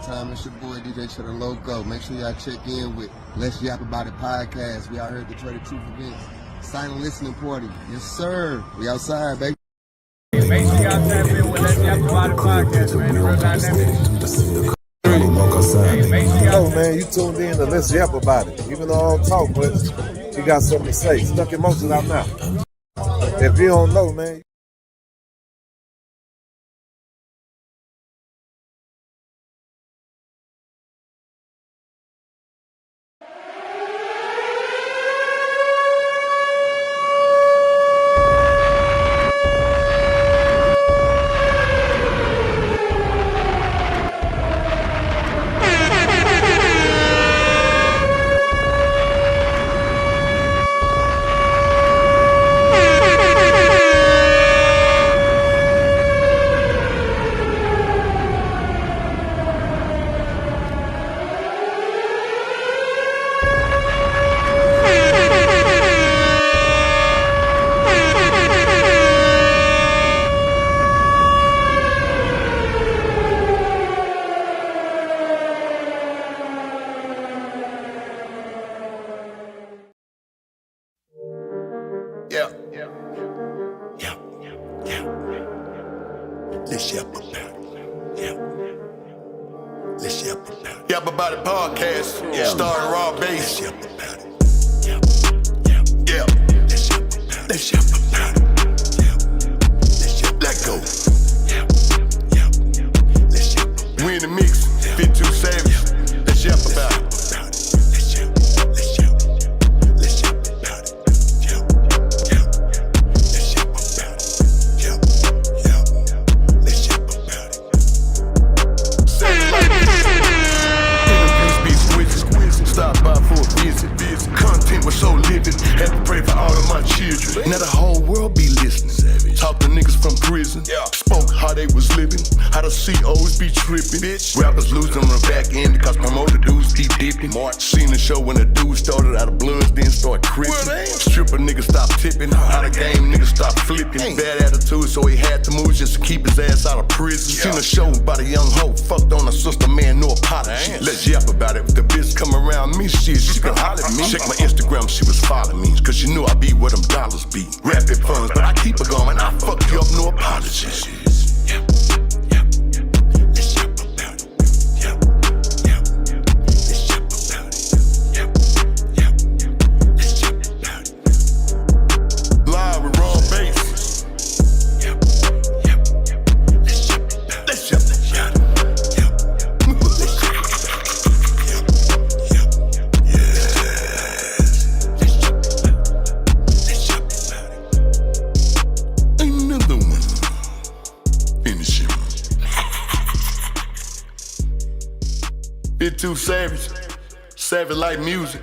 one time. It's your boy DJ Cheddar Loco. Make sure y'all check in with Let's Yap About It podcast. We out here at the Trader Truth event. Silent listening party. Yes, sir. We outside, baby. Make sure y'all tap in with Let's Yap About It podcast, man. The real dynamic. Oh man, you tuned in to Let's Yap About It. Even though I don't talk, but you got something to say. Stuck emotions out now. If you don't know, man. Let's Yap About It. Let's Yap About It. Yap About It podcast. Starring G.A.B.O.S. Let's Yap About It. Let's Yap About It. Let's Yap. Let go. Let's Yap. We in the mix. Fit too savage. Let's Yap About It. Content was so living, had to pray for all of my children. Now the whole world be listening. Talk to niggas from prison, spoke how they was living, how the COs be tripping. Rappers losing on the back end because promoter dudes keep dipping. Seen the show when the dude started out of bloods, then start crippin'. Stripper niggas stop tipping, out of game niggas stop flipping. Bad attitude, so he had to move just to keep his ass out of prison. Seen a show about a young hoe, fucked on a sister, man, no apology. Let's Yap About It. If the bitch come around me, she can holler at me. Check my Instagram, she was following me, cause she knew I be where them dollars be. Rapid funds, but I keep it going, I fuck you up, no apologies. Let's Yap About It. Let's Yap About It. Let's Yap About It. Live with raw bass. Let's Yap About It. Let's Yap About It. Bit too savage, savage like music.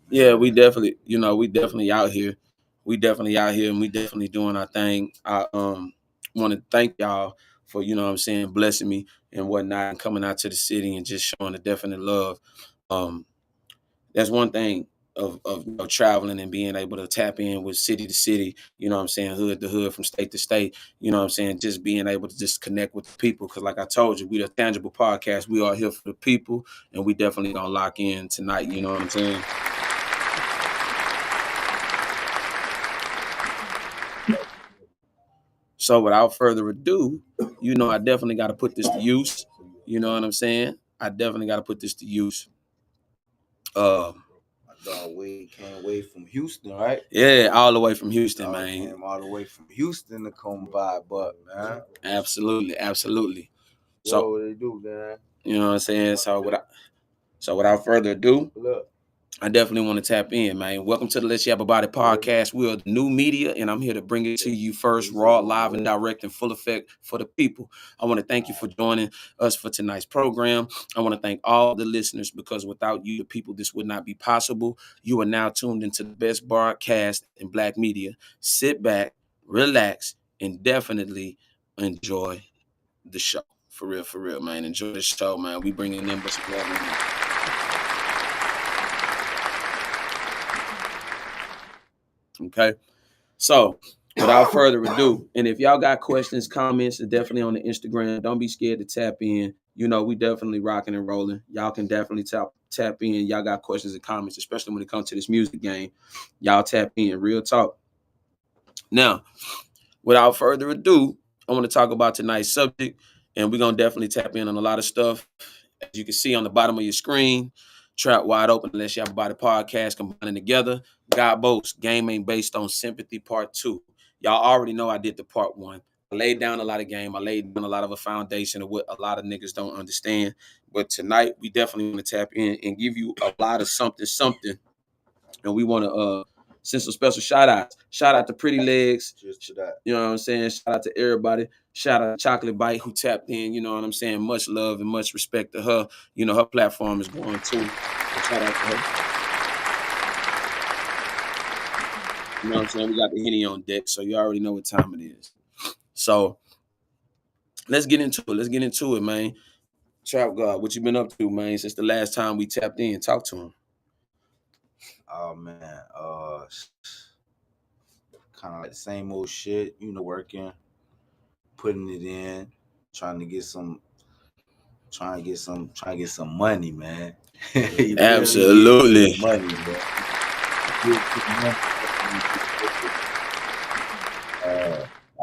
Yeah, we definitely, we definitely out here. We definitely out here and we definitely doing our thing. I want to thank y'all for, what I'm saying, blessing me and whatnot and coming out to the city and just showing the definite love. Um, that's one thing of traveling and being able to tap in with city to city, what I'm saying, hood to hood, from state to state, what I'm saying, just being able to just connect with the people. Because like I told you, we the Tangible Podcast. We are here for the people, and we definitely gonna lock in tonight, you know what I'm saying? So without further ado, I definitely got to put this to use. You know what I'm saying? I definitely got to put this to use. My dog Wade came away from Houston, right? Yeah, all the way from Houston, Dog man. came all the way from Houston to come by, but man. Absolutely, absolutely. So what they do, man? You know what I'm saying? So without further ado, Look. I definitely want to tap in, man. Welcome to the Let's Yap About It podcast. We are the new media, and I'm here to bring it to you first, raw, live, and direct, in full effect for the people. I want to thank you for joining us for tonight's program. I want to thank all the listeners, because without you, the people, this would not be possible. You are now tuned into the best broadcast in Black media. Sit back, relax, and definitely enjoy the show. For real, man. Enjoy the show, man. We bringing in some love. Okay, so without further ado, and if y'all got questions, comments, are definitely on the Instagram. Don't be scared to tap in. We definitely rocking and rolling. Y'all can definitely tap in. Y'all got questions and comments, especially when it comes to this music game. Y'all tap in. Real talk. Now, without further ado, I want to talk about tonight's subject, and we're gonna definitely tap in on a lot of stuff. As you can see on the bottom of your screen, Trap Wide Open, Let's Yap About It podcast combining together. G.A.B.O.S. Game Ain't Based on Sympathy Part 2. Y'all already know I did the Part 1. I laid down a lot of game. I laid down a lot of a foundation of what a lot of niggas don't understand. But tonight, we definitely want to tap in and give you a lot of something. And we want to send some special shout outs. Shout out to Pretty Legs. Cheers to that. You know what I'm saying? Shout out to everybody. Shout out to Chocolate Bite who tapped in. You know what I'm saying? Much love and much respect to her. Her platform is going too. So shout out to her. You know what I'm saying? We got the Henny on deck, so you already know what time it is. So let's get into it. Man. Trap God, what you been up to, man, since the last time we tapped in and talked to him? Oh man, kind of like the same old shit, working, putting it in, trying to get some money, man. Absolutely. Money, man.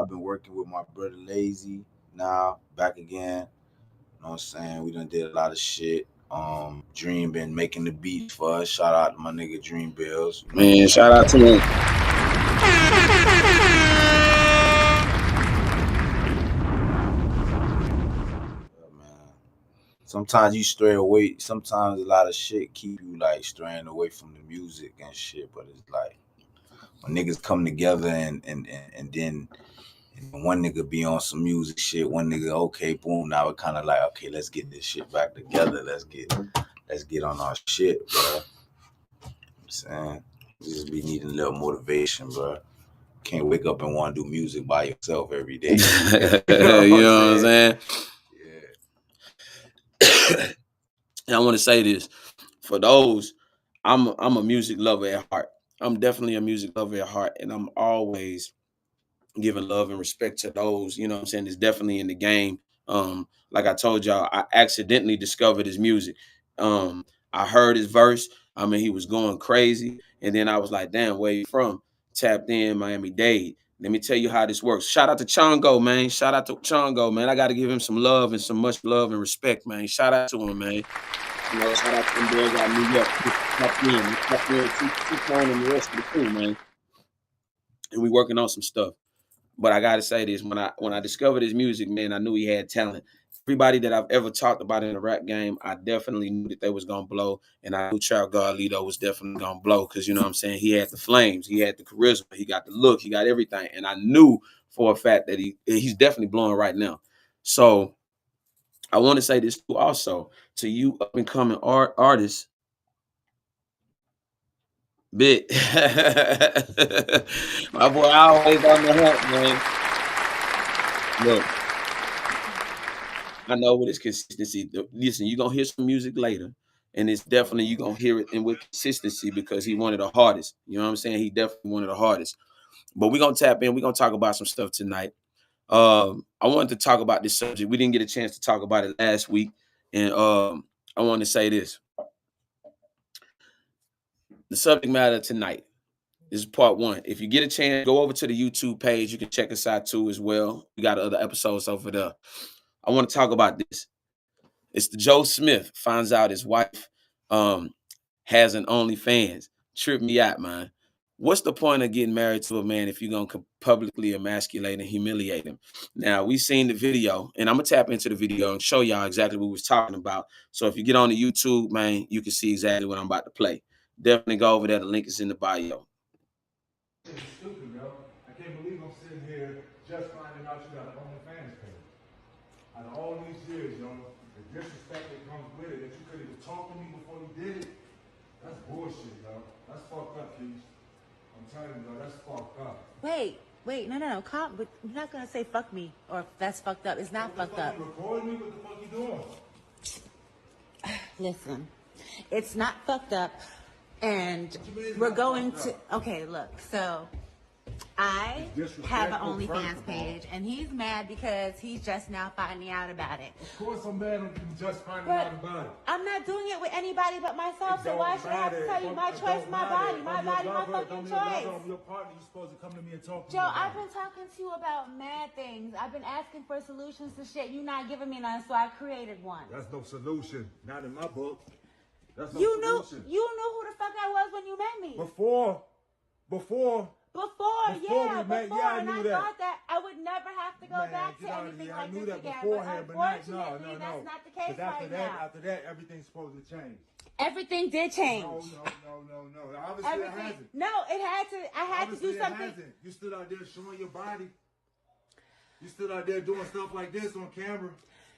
I've been working with my brother Lazy now, back again. You know what I'm saying? We done did a lot of shit. Dream been making the beats for us. Shout out to my nigga Dream Bills. Man, shout out to him. Sometimes you stray away. Sometimes a lot of shit keep you like straying away from the music and shit. But it's like when niggas come together and then one nigga be on some music shit, one nigga, okay, boom, now it kind of like, okay, let's get this shit back together. Let's get on our shit, bro. I'm saying, you just be needing a little motivation, bro. Can't wake up and want to do music by yourself every day. You know what I'm saying? Yeah. And I want to say this for those, I'm a music lover at heart. I'm definitely a music lover at heart, and I'm always giving love and respect to those, you know what I'm saying, is definitely in the game. Like I told y'all, I accidentally discovered his music. I heard his verse. I mean, he was going crazy. And then I was like, damn, where you from? Tapped in Miami-Dade. Let me tell you how this works. Shout out to Chongo, man. Shout out to Chongo, man. I got to give him some love and some much love and respect, man. Shout out to him, man. Shout out to them boys out of New York. Tapped in, T-Tone and the rest of the crew, man. And we working on some stuff. But I gotta say this: when I discovered his music, man, I knew he had talent. Everybody that I've ever talked about in the rap game, I definitely knew that they was gonna blow, and I knew Trap God Lito was definitely gonna blow because you know what I'm saying, he had the flames, he had the charisma, he got the look, he got everything, and I knew for a fact that he's definitely blowing right now. So I want to say this too, also to you up and coming artists. Bit. My boy always on the hunt, man. Look, I know with his consistency. Listen, you're gonna hear some music later, and it's definitely you're gonna hear it and with consistency because he one of the hardest. You know what I'm saying? He definitely one of the hardest. But we're gonna tap in, we're gonna talk about some stuff tonight. I wanted to talk about this subject. We didn't get a chance to talk about it last week, and I want to say this: the subject matter tonight. This is part one. If you get a chance, go over to the YouTube page. You can check us out too as well. We got other episodes over there. I want to talk about this. It's the Joe Smith finds out his wife has an OnlyFans. Trip me out, man. What's the point of getting married to a man if you're going to publicly emasculate and humiliate him? Now, we seen the video, and I'm going to tap into the video and show y'all exactly what we was talking about. So if you get on the YouTube, man, you can see exactly what I'm about to play. Definitely go over there. The link is in the bio. It's stupid, yo. I can't believe I'm sitting here just finding out you got an OnlyFans page. Out of all these years, yo, the disrespect that comes with it, that you could even talk to me before you did it, that's bullshit, yo. That's fucked up, Keith. I'm telling you, yo, that's fucked up. Wait, no, calm. But you're not gonna say fuck me or that's fucked up. It's not fucked up. You recording me? What the fuck you doing? Listen, it's not fucked up, and we're going to. Okay, look. So, I have an OnlyFans page, and he's mad because he's just now finding out about it. Of course I'm mad at you just finding out about it. I'm not doing it with anybody but myself, so why should I have to tell you? My choice, my body, my fucking choice. I'm your partner. You're supposed to come to me and talk to me. Joe, I've been talking to you about mad things. I've been asking for solutions to shit. You're not giving me none, so I created one. That's no solution. Not in my book. That's no You solution. knew who the fuck I was when you met me. Before, I knew that. thought that I would never have to go back to anything like this again. Beforehand, but no. unfortunately, that's not the case right now. After that, everything's supposed to change. Everything did change. No. Obviously it hasn't. No, it had to. I had to do something. It hasn't. You stood out there showing your body. You stood out there doing stuff like this on camera.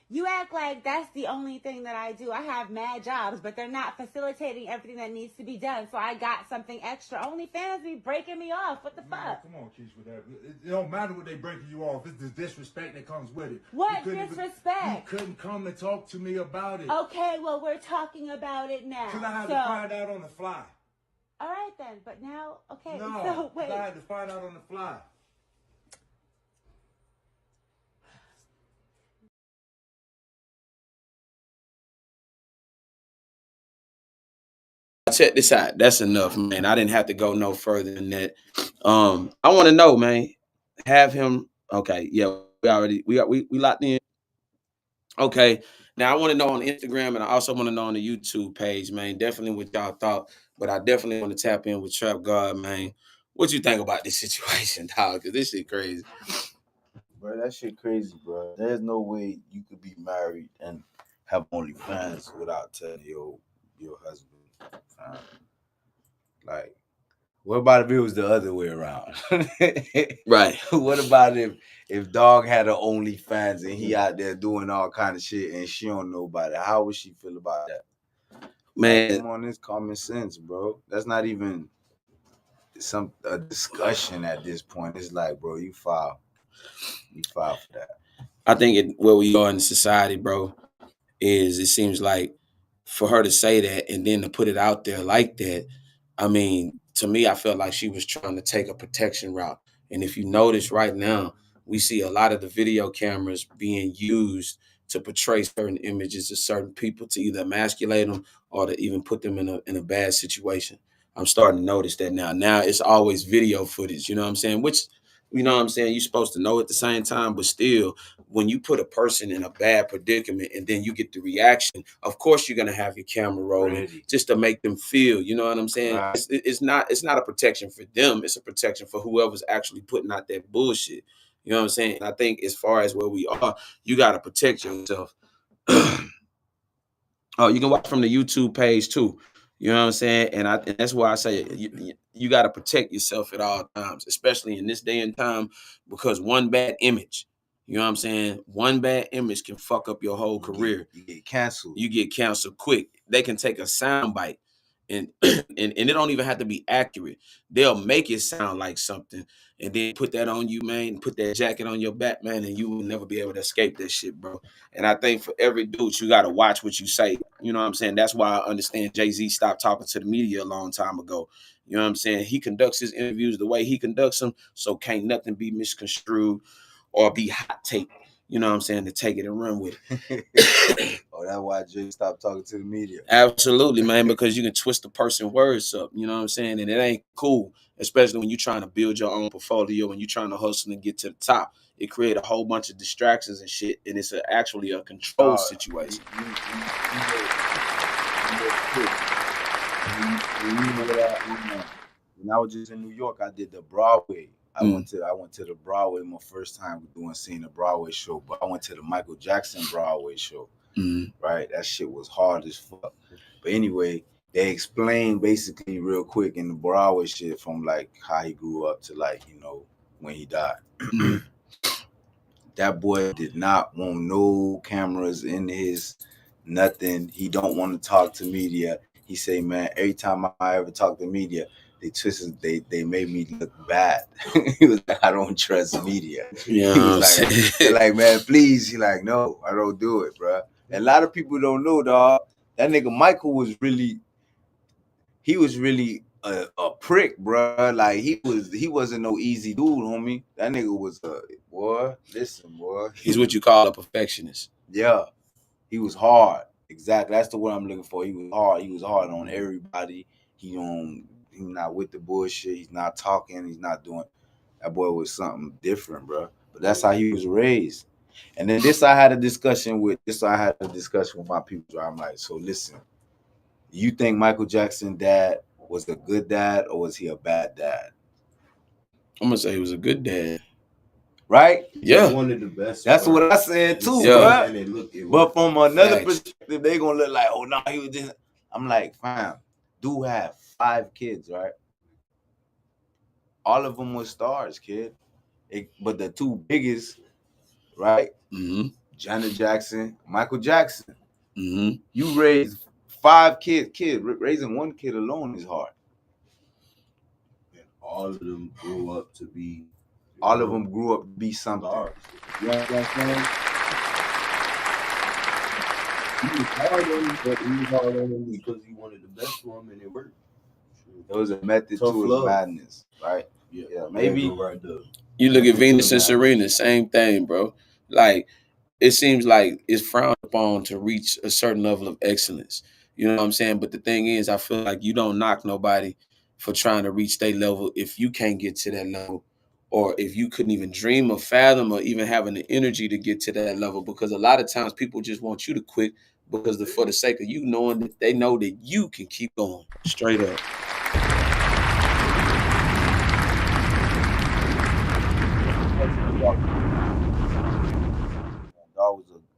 You act like that's the only thing that I do. I have mad jobs, but they're not facilitating everything that needs to be done. So I got something extra. OnlyFans be breaking me off. What the fuck? Come on, Keish, with that. It don't matter what they breaking you off. It's the disrespect that comes with it. What disrespect? You couldn't come and talk to me about it. Okay, well, we're talking about it now. Because I had to find out on the fly. All right, then. But now, okay. No, so wait. I had to find out on the fly. Check this out. That's enough, man. I didn't have to go no further than that. I want to know, man. Have him. Okay, yeah, we locked in. Okay, now I want to know on Instagram, and I also want to know on the YouTube page, man. Definitely what y'all thought, but I definitely want to tap in with Trap God, man. What you think about this situation, dog? Cause this shit crazy. Bro, that shit crazy, bro. There's no way you could be married and have OnlyFans without telling your husband. Like, what about if it was the other way around? Right. What about if dog had an OnlyFans and he out there doing all kind of shit and she don't know about it? How would she feel about that? Man, like, come on, it's common sense, bro. That's not even a discussion at this point. It's like, bro, you file for that. I think where we are in society, bro, is it seems like for her to say that and then to put it out there like that, I mean, to me, I felt like she was trying to take a protection route. And if you notice right now, we see a lot of the video cameras being used to portray certain images of certain people to either emasculate them or to even put them in a bad situation. I'm starting to notice that now. Now it's always video footage, you know what I'm saying? Which, you know what I'm saying, you're supposed to know at the same time, but still, when you put a person in a bad predicament and then you get the reaction, of course you're gonna have your camera rolling just to make them feel, you know what I'm saying? Right. It's not a protection for them, it's a protection for whoever's actually putting out that bullshit. You know what I'm saying? I think as far as where we are, you gotta protect yourself. Oh, you can watch from the YouTube page too. You know what I'm saying? And that's why I say you got to protect yourself at all times, especially in this day and time, because one bad image, you know what I'm saying? One bad image can fuck up your whole career. You get canceled. You get canceled quick. They can take a sound bite and and it don't even have to be accurate. They'll make it sound like something, and then put that on you, man. Put that jacket on your back, man, and you will never be able to escape that shit, bro. And I think for every dude, you gotta watch what you say. You know what I'm saying? That's why I understand Jay-Z stopped talking to the media a long time ago. You know what I'm saying? He conducts his interviews the way he conducts them, so can't nothing be misconstrued or be hot take. You know what I'm saying? To take it and run with it. Oh, that's why Jay stopped talking to the media. Absolutely, man, because you can twist the person's words up, you know what I'm saying? And it ain't cool, especially when you're trying to build your own portfolio and you're trying to hustle and get to the top. It create a whole bunch of distractions and shit, and it's actually a control situation. When I was just in New York, I did the Broadway. I went to the Broadway my first time seeing a Broadway show, but I went to the Michael Jackson Broadway show. Right, that shit was hard as fuck. But anyway, they explained basically real quick in the Broadway shit from like how he grew up to like, you know, when he died. That boy did not want no cameras in his nothing. He don't want to talk to media. He say, man, every time I ever talk to media, they made me look bad. He was like, I don't trust media. Yeah, He was like, they're like, man, please. He like, no, I don't do it, bro. And a lot of people don't know, dog. That nigga Michael was really a prick, bro. Like he wasn't no easy dude, homie. That nigga was a boy. Listen, boy. He's what you call a perfectionist. Yeah, he was hard. Exactly. That's the word I'm looking for. He was hard. He was hard on everybody. He not with the bullshit. He's not talking. He's not doing. That boy was something different, bro. But that's how he was raised. And then I had a discussion with my people. I'm like, so listen, you think Michael Jackson dad was a good dad or was he a bad dad? I'm gonna say he was a good dad. Right? Yeah. One of the best. That's what I said too, yeah. bro. But from another perspective, they gonna look like, oh no, he was just. I'm like, fam, dude had 5 kids, right? All of them were stars, kid. But the 2 biggest, right? Janet Jackson, Michael Jackson. You raised 5 kids. Raising 1 kid alone is hard. And all of them grew up to be. All of them grew up to be something. You know what I'm saying? He was hard on him, but he was hard on him because he wanted the best for him, and it worked. There was a method to his madness, right? Yeah, maybe. Right there. You look at Venus and Serena, same thing, bro. Like, it seems like it's frowned upon to reach a certain level of excellence. You know what I'm saying? But the thing is, I feel like you don't knock nobody for trying to reach their level if you can't get to that level, or if you couldn't even dream or fathom or even having the energy to get to that level. Because a lot of times people just want you to quit because for the sake of you knowing that they know that you can keep going straight up.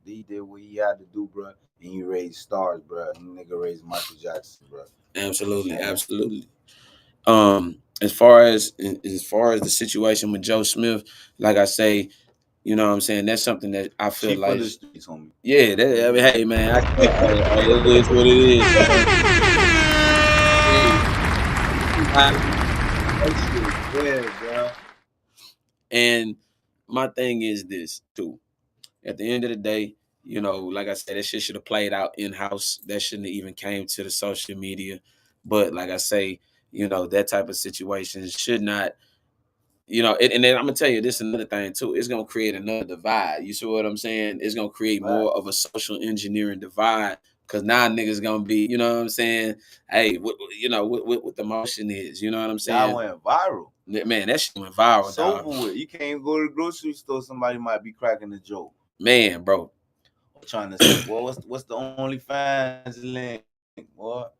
He did what he had to do, bro, and he raised stars, bro. And nigga raised Michael Jackson, bro. Absolutely, absolutely. As far as the situation with Joe Smith, like I say, you know what I'm saying, that's something that I feel Chief like of the streets, homie. Yeah, I mean, hey man, it is what it is, Yeah, bro. And my thing is this too. At the end of the day, you know, like I said, that shit should have played out in-house. That shouldn't have even came to the social media. But like I say, you know, that type of situation should not, you know, and then I'm gonna tell you this another thing too. It's gonna create another divide. You see what I'm saying? It's gonna create more of a social engineering divide because now niggas gonna be, you know what I'm saying? Hey, what the motion is, you know what I'm saying? That went viral. Man, that shit went viral. It's over with. You can't even go to the grocery store. Somebody might be cracking a joke. Man, bro. Trying to say, well, what's the OnlyFans link? What?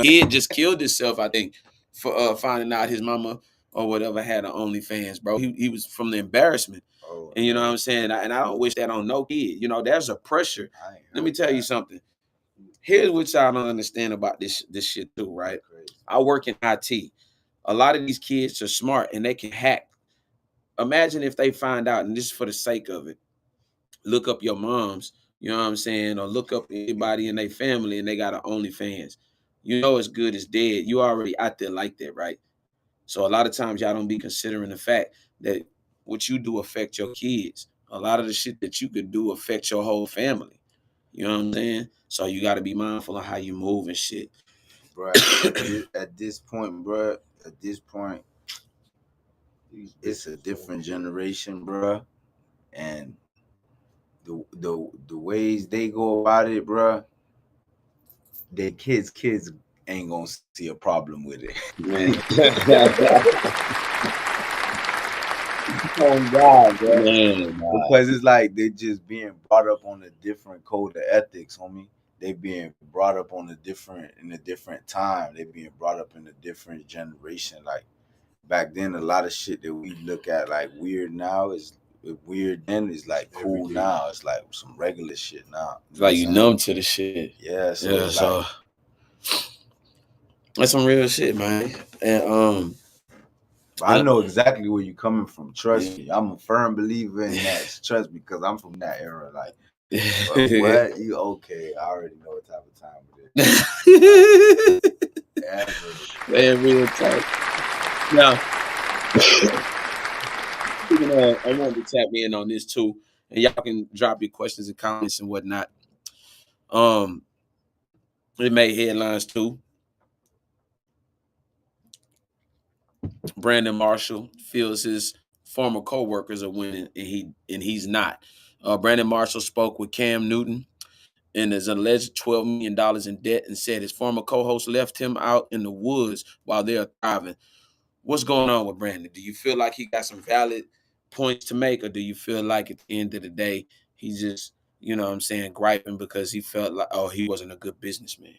He had just killed himself, I think, for finding out his mama or whatever had an OnlyFans, bro. He was from the embarrassment. And you know what I'm saying? And I don't wish that on no kid. You know, there's a pressure. Let me tell you something. Here's what y'all don't understand about this shit too, right? I work in IT. A lot of these kids are smart and they can hack. Imagine if they find out, and this is for the sake of it, look up your moms, you know what I'm saying, or look up anybody in their family and they got an OnlyFans. You know it's good as dead. You already out there like that, right? So a lot of times y'all don't be considering the fact that what you do affect your kids. A lot of the shit that you could do affect your whole family. You know what I'm saying? So you got to be mindful of how you move and shit. Bro, at this point, bro, at this point, it's a different generation, bro, and the ways they go about it, bro, their kids ain't gonna see a problem with it. Man. Oh God, bro. Man, Because it's like they just being brought up on a different code of ethics, homie. They being brought up on in a different time. They being brought up in a different generation. Like back then, a lot of shit that we look at like weird now is weird then is like cool now. It's like some regular shit now. it's like you numb to the shit. Yeah, so Yeah, it's so like that's some real shit, man. And I know exactly where you're coming from. Trust Yeah. me, I'm a firm believer in that. Trust me, because I'm from that era. Like, what you okay? I already know what type of time it is. Man, real talk. Now, speaking of, I wanted to tap in on this too, and y'all can drop your questions and comments and whatnot. It made headlines too. Brandon Marshall feels his former co-workers are winning, and he's not. Brandon Marshall spoke with Cam Newton and is alleged $12 million in debt and said his former co-host left him out in the woods while they're thriving. What's going on with Brandon? Do you feel like he got some valid points to make, or do you feel like at the end of the day, he's just, you know what I'm saying, griping because he felt like, oh, he wasn't a good businessman?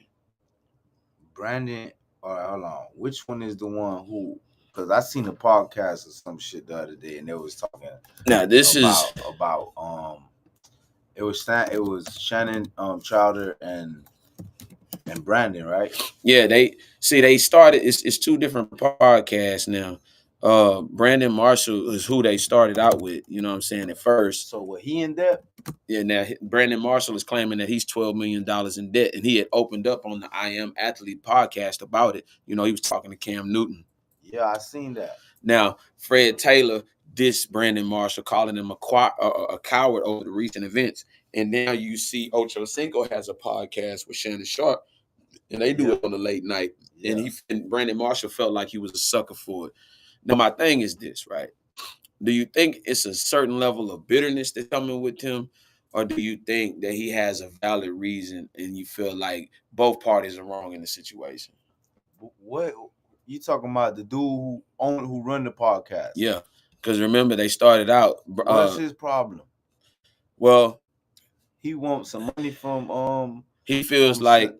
Brandon, all right, hold on. Which one is the one who? Because I seen a podcast or some shit the other day, and they was talking. Now this about it was Shannon Chowder and Brandon, right? Yeah, they started. It's two different podcasts now. Brandon Marshall is who they started out with. You know what I'm saying at first. So what he in debt? Yeah, now Brandon Marshall is claiming that he's $12 million in debt, and he had opened up on the I Am Athlete podcast about it. You know, he was talking to Cam Newton. Yeah, I seen that. Now, Fred Taylor dissed Brandon Marshall, calling him a coward over the recent events. And now you see Ocho Cinco has a podcast with Shannon Sharp, and they do it on the late night. Yeah. And Brandon Marshall felt like he was a sucker for it. Now, my thing is this, right? Do you think it's a certain level of bitterness that's coming with him, or do you think that he has a valid reason and you feel like both parties are wrong in the situation? What you talking about? The dude who run the podcast? Yeah, because remember they started out. What's his problem? Well, he wants some money from He feels like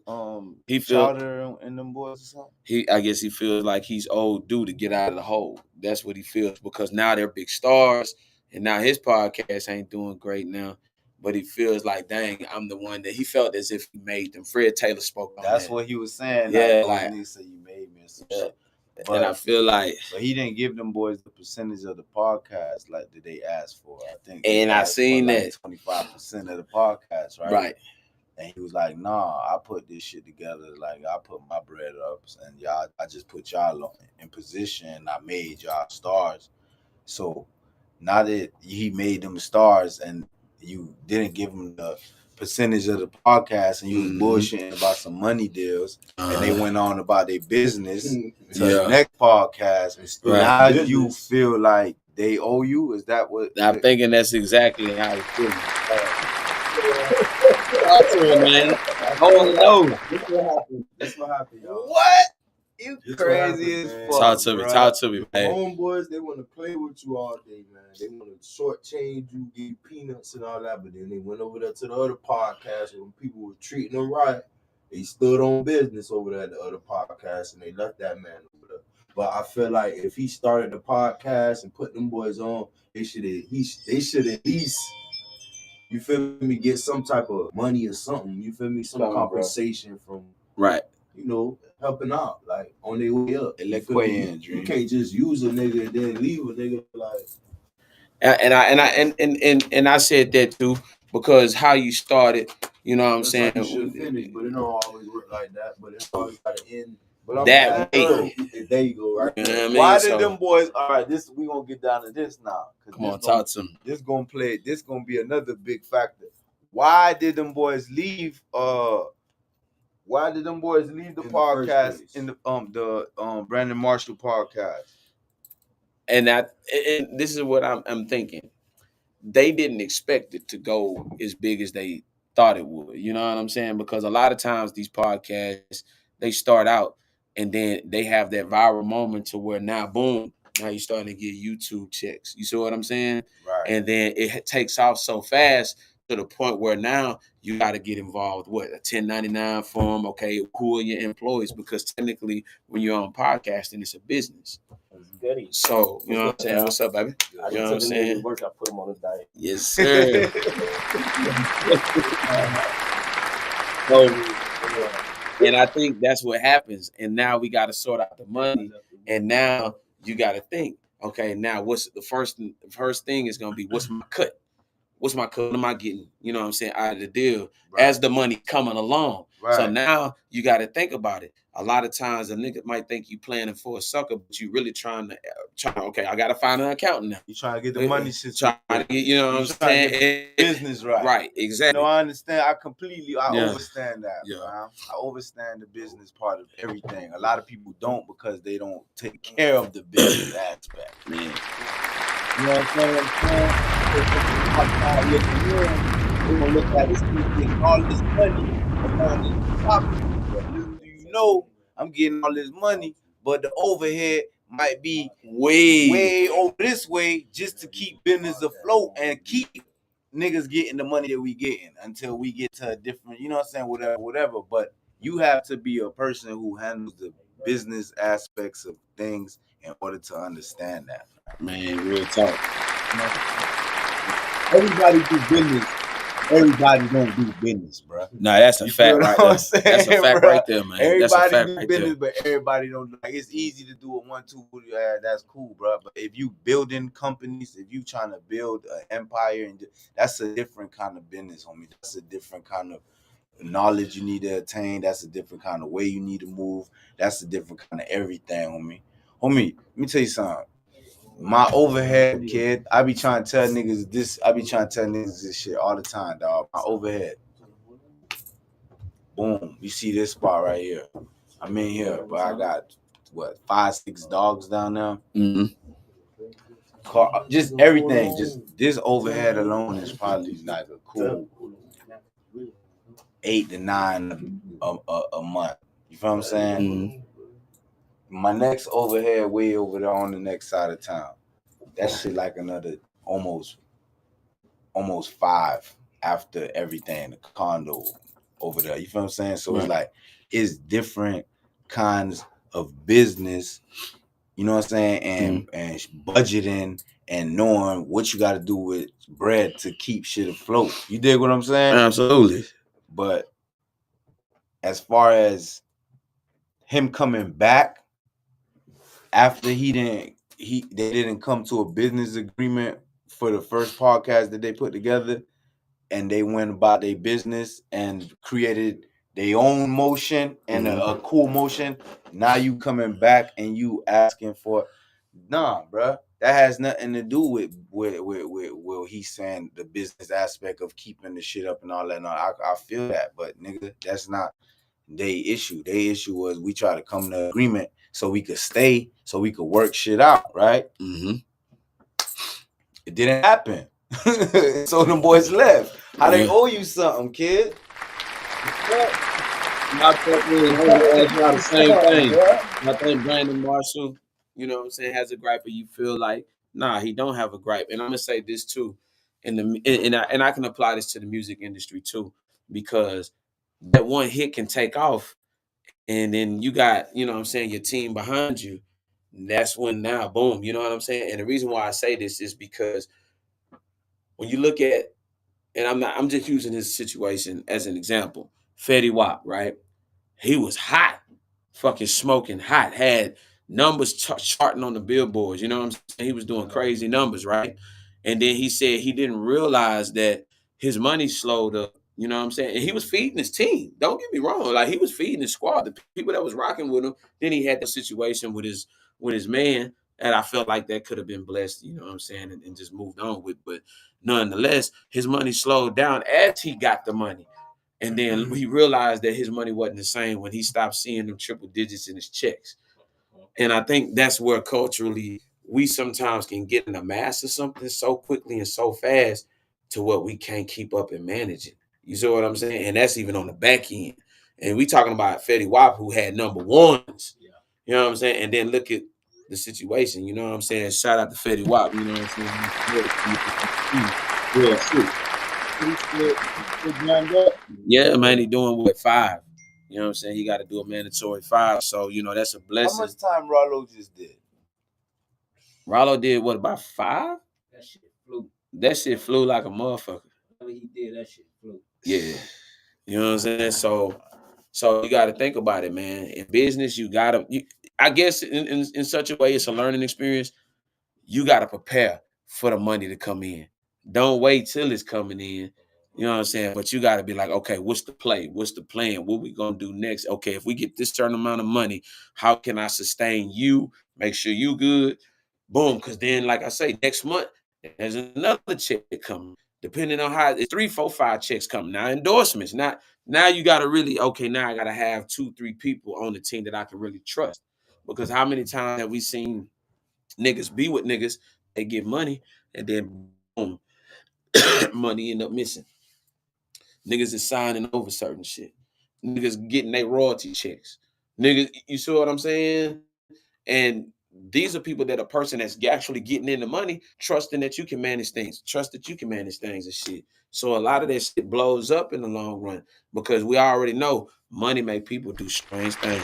he feels Chowder and them boys or something. I guess he feels like he's owed due to get out of the hole. That's what he feels, because now they're big stars, and now his podcast ain't doing great now. But he feels like, dang, I'm the one that he felt as if he made them. Fred Taylor spoke on That's that. what he was saying. Yeah, like you said, you made me. Yeah. But, and I feel like, but he didn't give them boys the percentage of the podcast like that they asked for. I think, and I seen that 25% of the podcast, right? Right. And he was like, "Nah, I put this shit together. Like I put my bread up, and y'all, I just put y'all in position. I made y'all stars. So now that he made them stars, and you didn't give them the percentage of the podcast, and you was bullshitting about some money deals, and they went on about their business to the next podcast. Right. Now you feel like they owe you? Is that what I'm thinking? That's exactly how it feels. Talk to him, man. Oh no! This what happened, y'all. What? You crazy as fuck. Talk to me, man. Homeboys, they want to play with you all day, man. They want to shortchange you, give you peanuts and all that, but then they went over there to the other podcast, and when people were treating them right, they stood on business over there at the other podcast, and they left that man over there. But I feel like if he started the podcast and put them boys on, they should at least, you feel me, get some type of money or something. You feel me, some compensation from helping out, like on their way up. You can't just use a nigga and then leave a nigga like. And I said that too, because how you started, You know what I'm That's saying? like you should finish, but it don't always work like that. But it's always got to end. But I'm That way. there you go, right? You know what I mean? Why did them boys? All right, we gonna get down to this now. Come on, talk to me. This gonna be another big factor. Why did them boys leave? Why did them boys leave the podcast in the Brandon Marshall podcast? And this is what I'm thinking. They didn't expect it to go as big as they thought it would. You know what I'm saying? Because a lot of times these podcasts, they start out and then they have that viral moment to where now, boom, now you're starting to get YouTube checks. You see what I'm saying? Right. And then it takes off so fast to the point where now you got to get involved with a 1099 form. Okay, who are your employees? Because technically, when you're on podcasting, it's a business. So, you know what I'm saying? What's up, baby? You know what I'm saying? Work, I put him on his diet. Yes, sir. So, and I think that's what happens. And now we got to sort out the money. And now you got to think, okay, now what's the first thing is going to be, what's my cut? What's my cut? What am I getting, you know what I'm saying, out of the deal as the money coming along? Right. So now you got to think about it. A lot of times a nigga might think you planning for a sucker, but you really trying to, okay, I got to find an accountant now. You trying to get the money shit. Trying to get, you know what I'm saying? Business right. Right, exactly. You know, I understand. I understand that. Yeah. Man. I understand the business part of everything. A lot of people don't because they don't take care of the business aspect. Man. You know what I'm saying? We're gonna look at this getting all this money on this topic. You know, I'm getting all this money, but the overhead might be way over this way just to keep business afloat and keep niggas getting the money that we getting until we get to a different, you know what I'm saying, whatever. But you have to be a person who handles the business aspects of things in order to understand that. Man, real talk. Everybody do business. Everybody don't do business, bro. Nah, that's a fact right there. That's a fact right there, man. Everybody do business, but everybody don't. Like, it's easy to do it 1, 2. That's cool, bro. But if you building companies, if you trying to build an empire, and that's a different kind of business, homie. That's a different kind of knowledge you need to attain. That's a different kind of way you need to move. That's a different kind of everything, homie. Homie, let me tell you something. My overhead, kid, I be trying to tell niggas this shit all the time, dog. My overhead. Boom. You see this spot right here. I'm in here, but I got, 5, 6 dogs down there? Mm-hmm. Car, just everything. Just this overhead alone is probably like a cool 8 to 9 a month. You feel what I'm saying? Mm-hmm. My next overhead way over there on the next side of town. That shit like another almost 5 after everything, the condo over there. You feel what I'm saying? So It's like, it's different kinds of business, you know what I'm saying? And budgeting and knowing what you got to do with bread to keep shit afloat. You dig what I'm saying? Absolutely. But as far as him coming back after they didn't come to a business agreement for the first podcast that they put together, and they went about their business and created their own motion and a cool motion. Now you coming back and you asking for, nah, bruh. That has nothing to do with he's saying the business aspect of keeping the shit up and all that. No, I feel that, but nigga, that's not their issue. Their issue was we try to come to an agreement so we could stay, so we could work shit out, right? Mm-hmm. It didn't happen. So them boys left. How they owe you something, kid? I the same thing. I think Brandon Marshall, you know what I'm saying, has a gripe, and you feel like, nah, he don't have a gripe. And I'm gonna say this too, and I can apply this to the music industry too, because that one hit can take off, and then you got, you know what I'm saying, your team behind you. That's when now, boom, you know what I'm saying? And the reason why I say this is because when you look at, and I'm just using his situation as an example, Fetty Wap, right? He was hot, fucking smoking hot, had numbers charting on the billboards, you know what I'm saying? He was doing crazy numbers, right? And then he said he didn't realize that his money slowed up You know what I'm saying? And he was feeding his team. Don't get me wrong. Like, he was feeding his squad, the people that was rocking with him. Then he had the situation with his man, and I felt like that could have been blessed, you know what I'm saying, and just moved on with. But nonetheless, his money slowed down as he got the money. And then he realized that his money wasn't the same when he stopped seeing them triple digits in his checks. And I think that's where culturally we sometimes can get in a mass of something so quickly and so fast to what we can't keep up and manage it. You see what I'm saying? And that's even on the back end. And we talking about Fetty Wap, who had number ones. Yeah. You know what I'm saying? And then look at the situation. You know what I'm saying? Shout out to Fetty Wap. You know what I'm saying? Yeah, man, he doing what, 5. You know what I'm saying? He got to do a mandatory 5. So, you know, that's a blessing. How much time Rollo just did? Rollo did what, about 5? That shit flew. That shit flew like a motherfucker. Whatever he did, that shit flew. Yeah. You know what I'm saying? So you got to think about it, man. In business, you got to, I guess in such a way, it's a learning experience. You got to prepare for the money to come in. Don't wait till it's coming in. You know what I'm saying? But you got to be like, okay, what's the play? What's the plan? What we going to do next? Okay, if we get this certain amount of money, how can I sustain you? Make sure you good. Boom. Because then, like I say, next month, there's another check coming. Depending on how it's 3, 4, 5 checks coming. Now, endorsements. Now you got to really, okay, now I got to have 2, 3 people on the team that I can really trust. Because how many times have we seen niggas be with niggas, they get money, and then boom, money end up missing. Niggas is signing over certain shit. Niggas getting their royalty checks. Niggas, you see what I'm saying? And these are people that a person that's actually getting in the money, trusting that you can manage things, trust that you can manage things and shit. So a lot of that shit blows up in the long run because we already know money make people do strange things.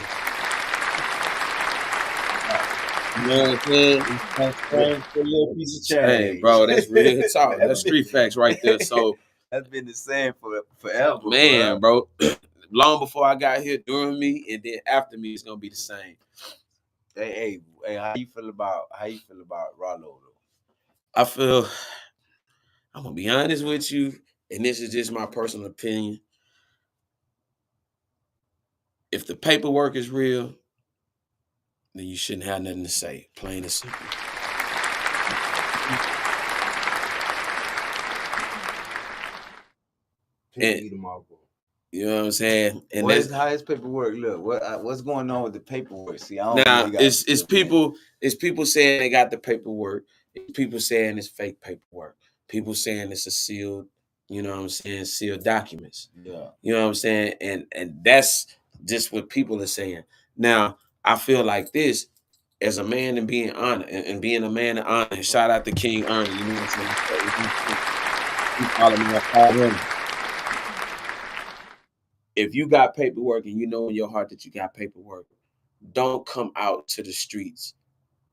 You know what I'm saying? A little piece of change. Hey, bro, that's real talk. That's street facts right there. So that's been the same for forever. Man, bro. Long before I got here, during me, and then after me, it's gonna be the same. Hey, how you feel about Rollo though? I'm gonna be honest with you, and this is just my personal opinion. If the paperwork is real, then you shouldn't have nothing to say. Plain and simple. And, you know what I'm saying? And how his paperwork look? What's going on with the paperwork? See, I don't now really it's people saying they got the paperwork. It's people saying it's fake paperwork. People saying it's a sealed, you know what I'm saying, sealed documents. Yeah. You know what I'm saying? And that's just what people are saying. Now, I feel like this, as a man and being honored and being a man of honor, and shout out to King Ernie, you know what I'm saying? He followed me up already. If you got paperwork and you know in your heart that you got paperwork, don't come out to the streets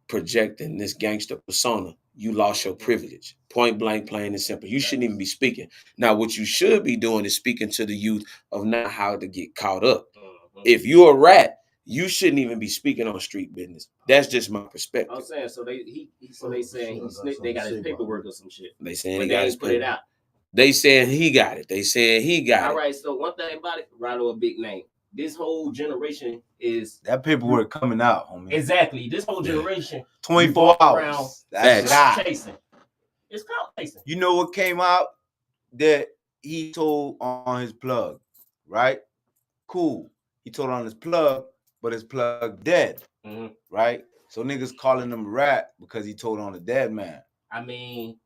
projecting this gangster persona. You lost your privilege. Point blank, plain and simple. You shouldn't even be speaking. Now, what you should be doing is speaking to the youth of not how to get caught up. If you're a rat, you shouldn't even be speaking on street business. That's just my perspective. I'm saying, so they saying they got his paperwork or some shit. They saying but he got his put it out. They saying he got it. They saying he got it. All right, so one thing about it, Rollo a big name. This whole generation is that paperwork coming out, homie. Exactly. This whole generation 24 hours. That's chasing. It's clout chasing. You know what came out that he told on his plug, right? Cool. He told on his plug, but his plug dead. Mm-hmm. Right? So niggas calling him a rat because he told on a dead man. I mean,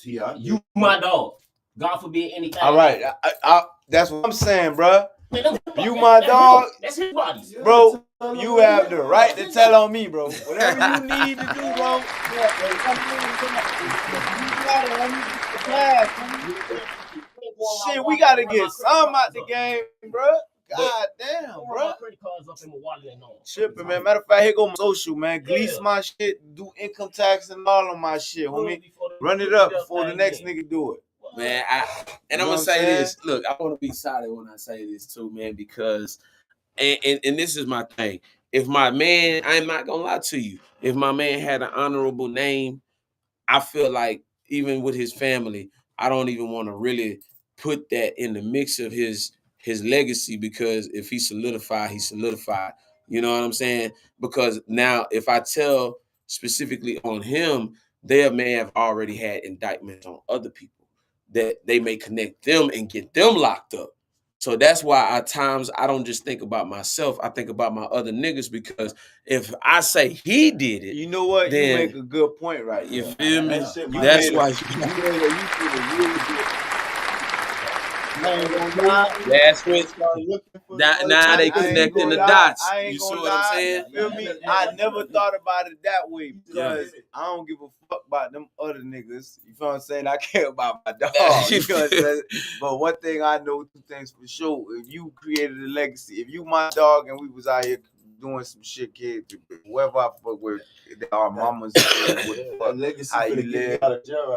you my dog. God forbid anything. All right. That's what I'm saying, bro. You my dog. That's his body. Bro, you have the right to tell on me, bro. Whatever you need to do, bro. Shit, we got to get some out the game, bro. God damn, bro. Tripping, man. Matter of fact, here go my social, man. Glease my shit, do income tax and all of my shit, homie. Run it up before the next nigga do it. Man, I'm gonna say this. Look, I want to be solid when I say this too, man, because and this is my thing. If my man, I'm not gonna lie to you, if my man had an honorable name, I feel like even with his family, I don't even want to really put that in the mix of his legacy, because if he solidified, he solidified. You know what I'm saying? Because now if I tell specifically on him, they may have already had indictments on other people that they may connect them and get them locked up. So that's why at times I don't just think about myself. I think about my other niggas, because if I say he did it, you know what? then you make a good point right you there. feel me? That shit, That's why. That's what. Now they connecting the dots. I ain't You see gonna what I'm lie. saying? Feel me? I never thought about it that way, because I don't give a fuck about them other niggas. You feel what I'm saying? I care about my dog. You know what I'm saying? But one thing I know, two things for sure: if you created a legacy, if you my dog and we was out here doing some shit, kid, whoever I fuck with, our mamas, what legacy how you live,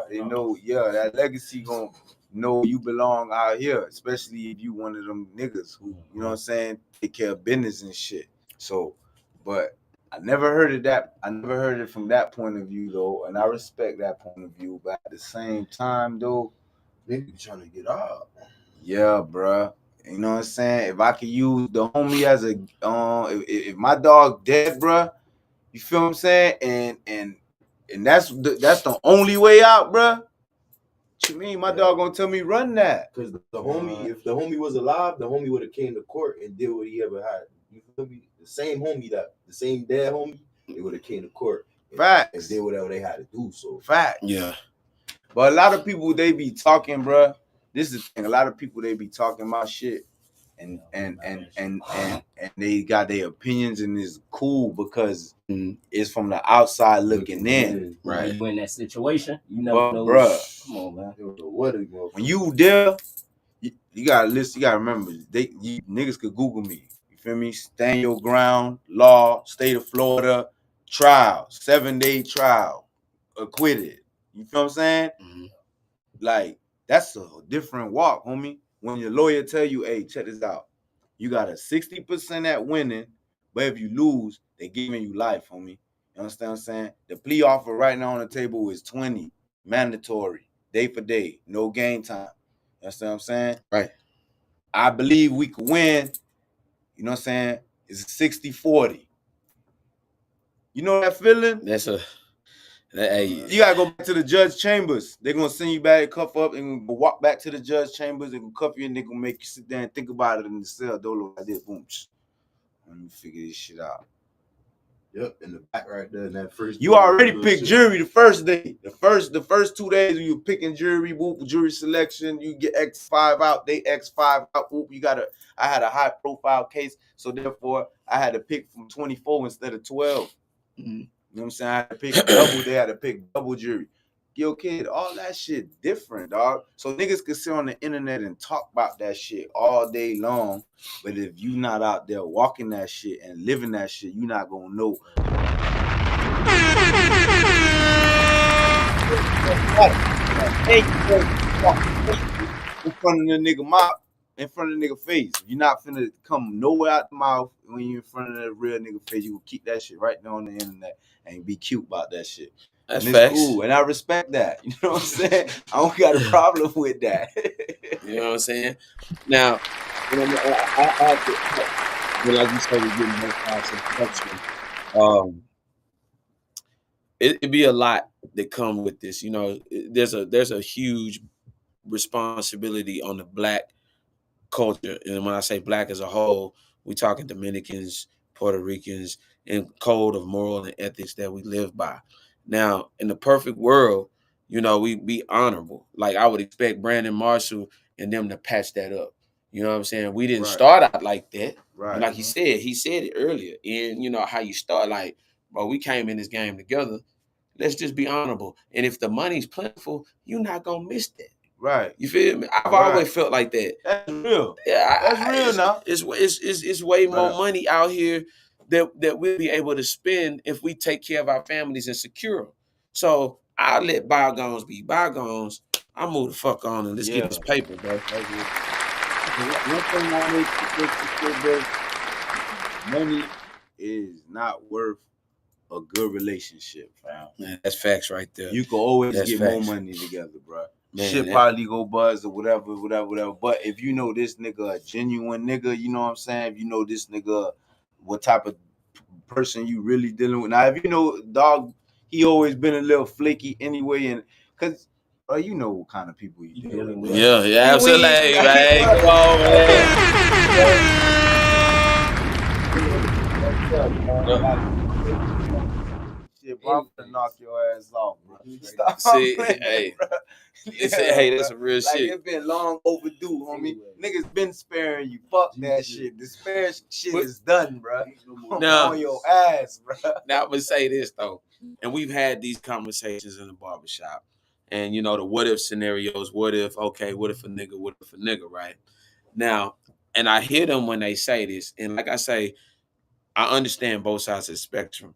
they know, that legacy gonna know you belong out here, especially if you one of them niggas who, you know what I'm saying, take care of business and shit. So, but I never heard of that. I never heard it from that point of view though, and I respect that point of view. But at the same time though, they be trying to get out. Yeah, bruh. You know what I'm saying? If I could use the homie as a, if my dog dead, bruh, you feel what I'm saying? And that's the only way out, bruh. What you mean? My dog gonna tell me run that? Because the homie, if the homie was alive, the homie would have came to court and did what he ever had. You feel me? The same homie, the same dead homie, they would have came to court and did whatever they had to do. So facts. Yeah. But a lot of people, they be talking, bruh. This is the thing. A lot of people, they be talking about shit, and they got their opinions, and it's cool because it's from the outside looking in. Right. You in that situation, you never know. Bruh, come on, man. When you there, you gotta listen. You gotta remember, you niggas could Google me. You feel me? Stand your ground, law, state of Florida, trial, 7-day trial, acquitted. You feel what I'm saying? Mm-hmm. Like, that's a different walk, homie. When your lawyer tell you, hey, check this out. You got a 60% at winning, but if you lose, they giving you life, homie. You understand what I'm saying? The plea offer right now on the table is 20, mandatory, day for day, no game time. You understand what I'm saying? Right. I believe we could win. You know what I'm saying? It's 60-40. You know that feeling? That's a. You gotta go back to the judge chambers. They're gonna send you back, cuff up, and walk back to the judge chambers. They're gonna cuff you and they're gonna make you sit there and think about it in the cell. Dolo, I did boom. Let me figure this shit out. Yep, in the back right there in that first. You already picked jury the first day. The first 2 days when you picking jury, whoop, jury selection, you get X5 out, they X5 out, whoop. I had a high profile case, so therefore I had to pick from 24 instead of 12. Mm-hmm. You know what I'm saying? I had to pick double. They had to pick double jury. Yo, kid, all that shit different, dog. So niggas can sit on the internet and talk about that shit all day long, but if you not out there walking that shit and living that shit, you not gonna know. In front of the nigga mouth, in front of the nigga face. You're not finna come nowhere out the mouth when you're in front of that real nigga face. You will keep that shit right there on the internet and be cute about that shit. That's facts. Cool, and I respect that. You know what I'm saying? I don't got a problem with that. You know what I'm saying? Now, I have to, like you said, we're getting more class and production. It'd be a lot that come with this. You know, there's a huge responsibility on the Black culture, and when I say Black as a whole, we talking Dominicans, Puerto Ricans, and code of moral and ethics that we live by. Now, in the perfect world, you know, we be honorable. Like I would expect Brandon Marshall and them to patch that up. You know what I'm saying? We didn't start out like that. Right. And like he said it earlier. And you know how you start, like, bro, we came in this game together. Let's just be honorable. And if the money's plentiful, you're not gonna miss that. Right. You feel me? I've always felt like that. That's real. Yeah, that's real now. It's way more money out here that we'll be able to spend if we take care of our families and secure them. So I'll let bygones be bygones. I'll move the fuck on and let's get this paper, bro. One thing I make money is not worth a good relationship, fam. Man, that's facts right there. You can always get more money together, bro. shit probably go buzz or whatever. But if you know this nigga a genuine nigga, you know what I'm saying? If you know this nigga what type of person you really dealing with. Now, if you know dog, he always been a little flaky anyway, and cause you know what kind of people you dealing with. Yeah, absolutely, man. Come on, man. Shit, bro, I'm gonna knock your ass off, bro. Stop See, playing, hey, bro. hey, that's some real like, shit. It's been long overdue, homie. Niggas been sparing you. Fuck that shit. The spare shit is done, bro. Now, on your ass, bro. Now, I'm gonna say this though, and we've had these conversations in the barbershop, and you know the what if scenarios. What if a nigga, right? Now, and I hear them when they say this, and like I say, I understand both sides of the spectrum,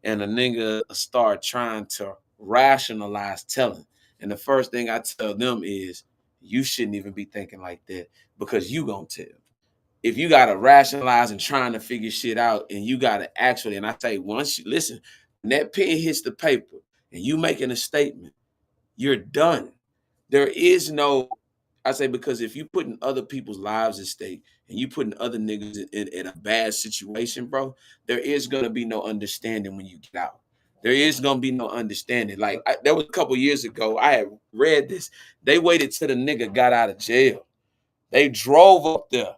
and a nigga start trying to rationalize telling, and the first thing I tell them is, you shouldn't even be thinking like that because you gonna tell. If you gotta rationalize and trying to figure shit out, and you gotta actually, and I say, once you listen, when that pen hits the paper and you making a statement, you're done. There is no, I say, because if you putting other people's lives at stake and you putting other niggas in a bad situation, bro, there is gonna be no understanding when you get out. There is gonna be no understanding. Like there was a couple years ago, I had read this. They waited till the nigga got out of jail. They drove up there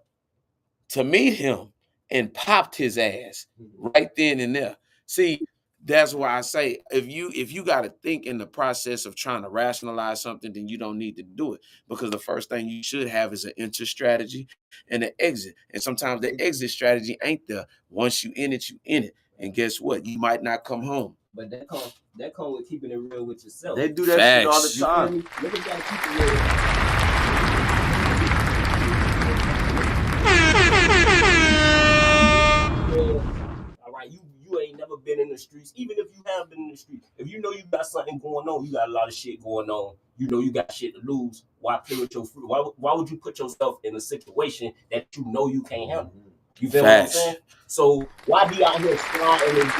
to meet him and popped his ass right then and there. See, that's why I say if you got to think in the process of trying to rationalize something, then you don't need to do it, because the first thing you should have is an enter strategy and an exit. And sometimes the exit strategy ain't there. Once you in it, you in it. And guess what? You might not come home. But that comes with keeping it real with yourself. They do that shit all the time. Niggas gotta keep it real. All right, you ain't never been in the streets. Even if you have been in the streets, if you know you got something going on, you got a lot of shit going on. You know you got shit to lose. Why play with your fruit? Why would you put yourself in a situation that you know you can't handle? You feel what I'm saying? So why be out here sliding and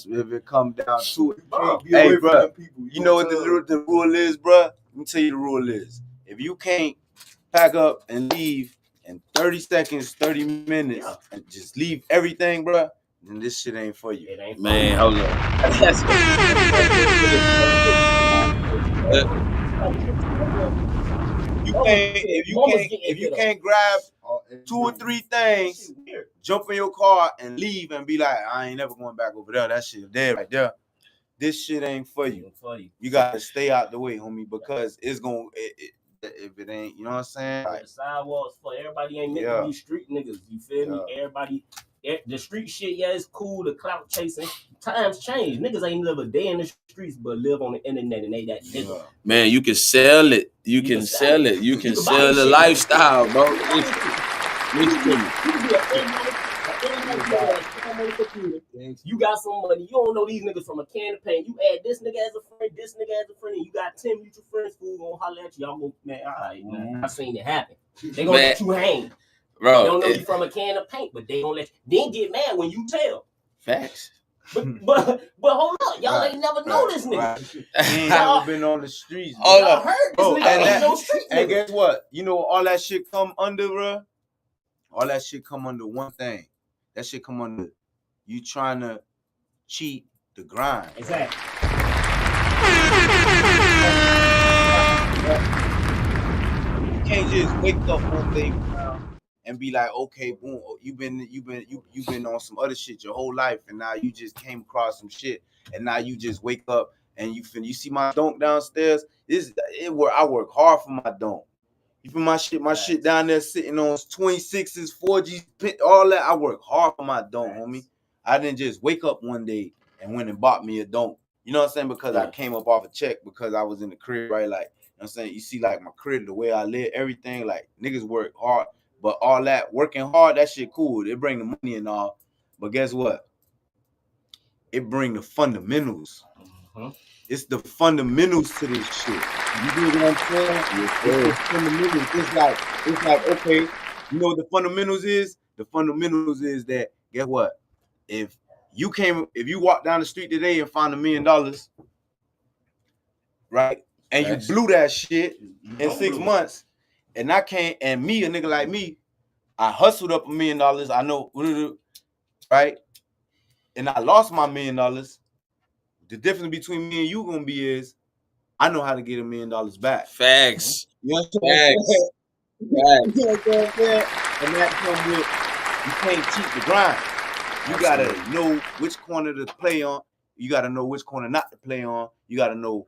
if it come down to it, hey, bro, you know what the rule is, bro? Let me tell you the rule is. If you can't pack up and leave in 30 seconds, 30 minutes, and just leave everything, bro, then this shit ain't for you. It ain't Man, hold on. If you can't grab 2 or 3 things, jump in your car and leave and be like, I ain't never going back over there. That shit dead right there. This shit ain't for you. You gotta stay out the way, homie, because it's gonna if it ain't, you know what I'm saying? The sidewalks for everybody ain't meant to be street niggas. You feel me? Everybody, the street shit, it's cool. The clout chasing. Times change. Niggas ain't live a day in the streets, but live on the internet and they that nigga. Man, you can sell it. You can sell it. You can sell the lifestyle, bro. You got some money. You don't know these niggas from a can of paint. You add this nigga as a friend, this nigga as a friend, and you got 10 mutual friends who gonna holler at you. Y'all gonna, man, all right, man. I seen it happen. They gonna let you hang. Bro, they don't know you from a can of paint, but they gonna let you. Then get mad when you tell. Facts. But hold up, y'all ain't never know this nigga. Ain't never been on the streets. Y'all heard this nigga ain't no street nigga. And guess what? You know all that shit come under, bro. All that shit come under one thing. That shit come under you trying to cheat the grind. Exactly. You can't just wake up one day and be like, okay, boom, you've been on some other shit your whole life, and now you just came across some shit, and now you just wake up and you see my dunk downstairs. I work hard for my dunk. You feel my shit down there sitting on 26s, 4Gs, all that. I work hard for my dunk, homie. I didn't just wake up one day and went and bought me a dunk. You know what I'm saying? Because I came up off a check because I was in the crib, right? Like, you know what I'm saying? You see, like, my crib, the way I live, everything, like, niggas work hard. But all that, working hard, that shit cool. It bring the money and all. But guess what? It bring the fundamentals. It's the fundamentals to this shit. You get what I'm saying? It's the fundamentals. It's like, okay, you know what the fundamentals is? The fundamentals is that, guess what? If if you walk down the street today and find $1 million, right? And you blew that shit in 6 months, and I can't, and me, a nigga like me, I hustled up $1 million, I know, right? And I lost my $1 million. The difference between me and you gonna be is I know how to get $1 million back. Facts. You know what I'm saying? Facts. You know what I'm saying? And that comes with, you can't cheat the grind. You gotta know which corner to play on. You gotta know which corner not to play on. You gotta know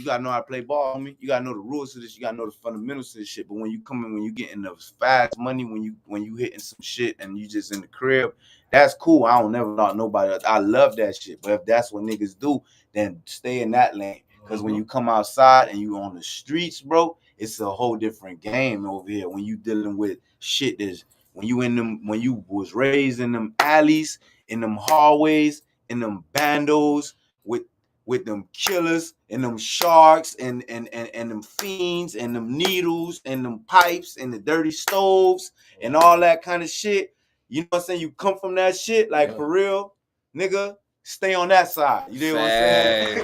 how to play ball, homie. You gotta know the rules to this. You gotta know the fundamentals to this shit. But when you getting the fast money, when you hitting some shit and you just in the crib, that's cool. I don't never knock nobody else. I love that shit. But if that's what niggas do, then stay in that lane. Because when you come outside and you on the streets, bro, it's a whole different game over here. When you dealing with shit that's when you was raised in them alleys, in them hallways, in them bandos with them killers and them sharks and them fiends and them needles and them pipes and the dirty stoves and all that kind of shit. You know what I'm saying? You come from that shit, like for real, nigga, stay on that side. You know what I'm saying?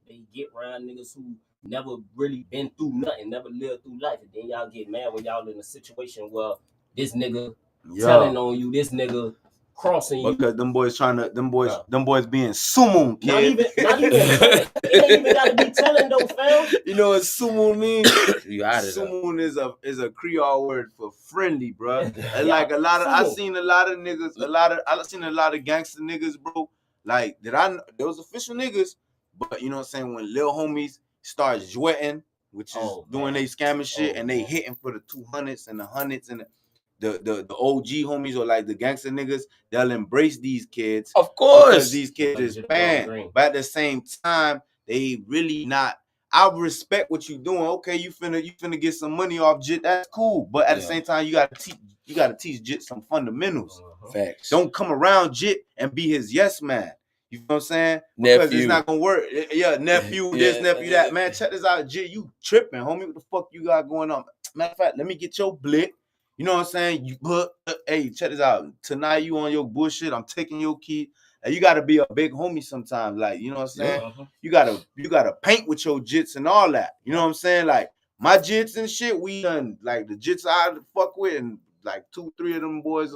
They get around niggas who never really been through nothing, never lived through life, and then y'all get mad when y'all in a situation where this nigga telling on you, this nigga crossing you. Because them boys being sumo, kid. Not even telling. It ain't even gotta be telling though, fam. You know what sumo means? Sumo is a Creole word for friendly, bro. Like I seen a lot of gangster niggas, bro. Like there was official niggas, but you know what I'm saying, when little homies start sweating, which is doing they scamming shit, and they hitting for the 200s and the 100s and the OG homies or like the gangster niggas, they'll embrace these kids. Of course. Because these kids is banned. But at the same time, they really not. I respect what you doing. Okay, you finna get some money off Jit. That's cool. But at the same time, you gotta teach Jit some fundamentals. Facts. Don't come around Jit and be his yes man. You know what I'm saying? Nephew. Because it's not gonna work. Yeah, nephew, this, nephew, that. Man, check this out, Jit. You tripping, homie. What the fuck you got going on? Matter of fact, let me get your blick. You know what I'm saying? Hey, check this out. Tonight you on your bullshit. I'm taking your key. And you gotta be a big homie sometimes. Like, you know what I'm saying? You gotta paint with your jits and all that. You know what I'm saying? Like my jits and shit, we done like the jits I fuck with, and like 2-3 of them boys,